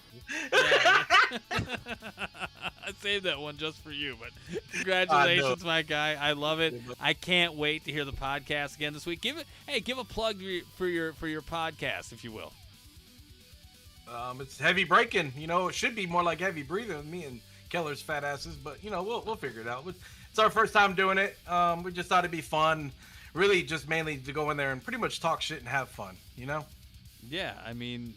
I saved that one just for you, but congratulations, my guy. I love it. I can't wait to hear the podcast again this week. Give a plug for your podcast, if you will. It's heavy braking. It should be more like heavy breathing with me and Keller's fat asses, but we'll figure it out. It's our first time doing it. We just thought it'd be fun, really, just mainly to go in there and pretty much talk shit and have fun. Yeah, I mean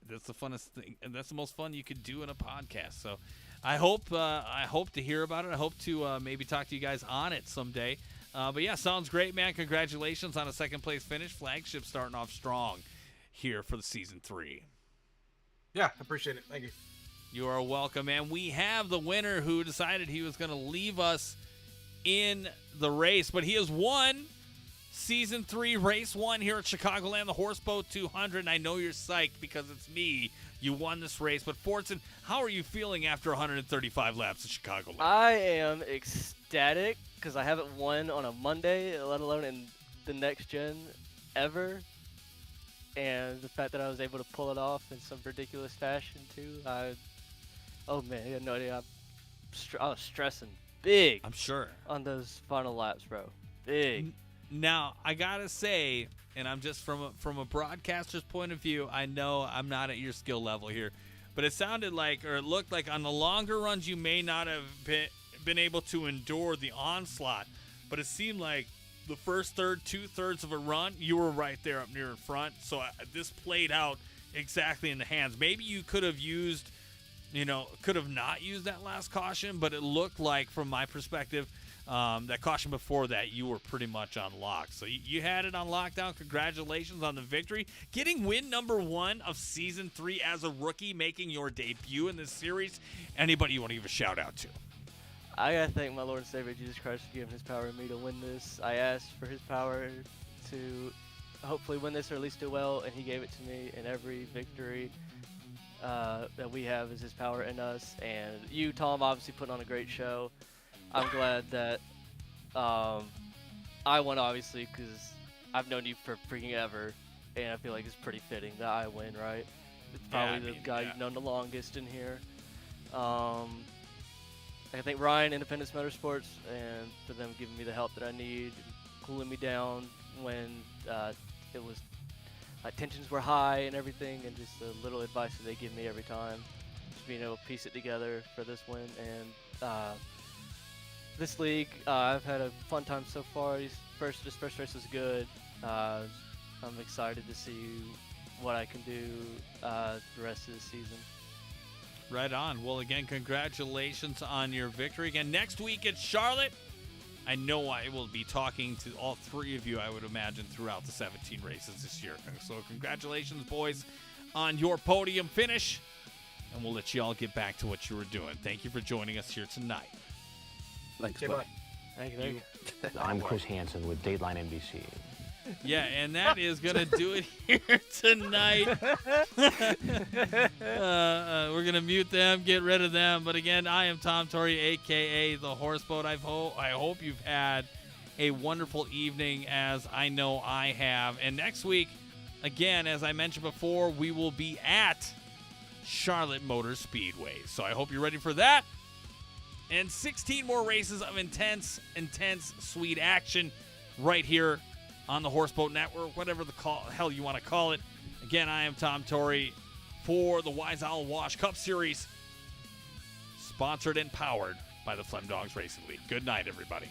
that's the funnest thing, and that's the most fun you could do in a podcast. So, I hope to hear about it. I hope to maybe talk to you guys on it someday. But yeah, sounds great, man. Congratulations on a second place finish. Flagship starting off strong here for the season 3. Yeah, appreciate it. Thank you. You are welcome, man. We have the winner who decided he was going to leave us in the race, but he has won Season 3, Race 1 here at Chicagoland, the Horseboat 200. And I know you're psyched because it's me. You won this race. But, Fortson, how are you feeling after 135 laps at Chicagoland? I am ecstatic because I haven't won on a Monday, let alone in the next gen ever. And the fact that I was able to pull it off in some ridiculous fashion, too. Oh, man, I had no idea. I was stressing big. I'm sure. On those final laps, bro. Big. Now, I got to say, and I'm just from a broadcaster's point of view, I know I'm not at your skill level here, but it sounded like, or it looked like on the longer runs you may not have been able to endure the onslaught, but it seemed like the first third, 2/3 of a run, you were right there up near in front. So this played out exactly in the hands. Maybe you could have used, could have not used that last caution, but it looked like, from my perspective, that caution before that, you were pretty much on lock. So you had it on lockdown. Congratulations on the victory. Getting win number 1 of Season 3 as a rookie, making your debut in this series. Anybody you want to give a shout out to? I gotta thank my Lord and Savior Jesus Christ for giving his power to me to win this. I asked for his power to hopefully win this or at least do well, and he gave it to me. In every victory that we have is his power in us. And you, Tom, obviously putting on a great show. I'm glad that I won obviously because I've known you for freaking ever, and I feel like it's pretty fitting that I win, right? It's probably the guy you've known the longest in here. I think Ryan, Independence Motorsports, and for them giving me the help that I need, cooling me down when it was tensions were high and everything, and just the little advice that they give me every time. Just being able to piece it together for this win, and this league, I've had a fun time so far. This first race was good. I'm excited to see what I can do the rest of the season. Right on. Well, again, congratulations on your victory. Again, next week at Charlotte. I know I will be talking to all three of you, I would imagine, throughout the 17 races this year. So congratulations, boys, on your podium finish. And we'll let you all get back to what you were doing. Thank you for joining us here tonight. Thanks, Okay, buddy. Thank you. I'm Chris Hansen with Dateline NBC. Yeah, and that is going to do it here tonight. We're going to mute them, get rid of them. But again, I am Tom Torrey, a.k.a. The Horseboat. I hope you've had a wonderful evening, as I know I have. And next week, again, as I mentioned before, we will be at Charlotte Motor Speedway. So I hope you're ready for that. And 16 more races of intense, sweet action right here on the Horseboat Network, whatever the hell you want to call it. Again, I am Tom Torrey for the Wise Owl Wash Cup Series, sponsored and powered by the Flemdogs Racing League. Good night, everybody.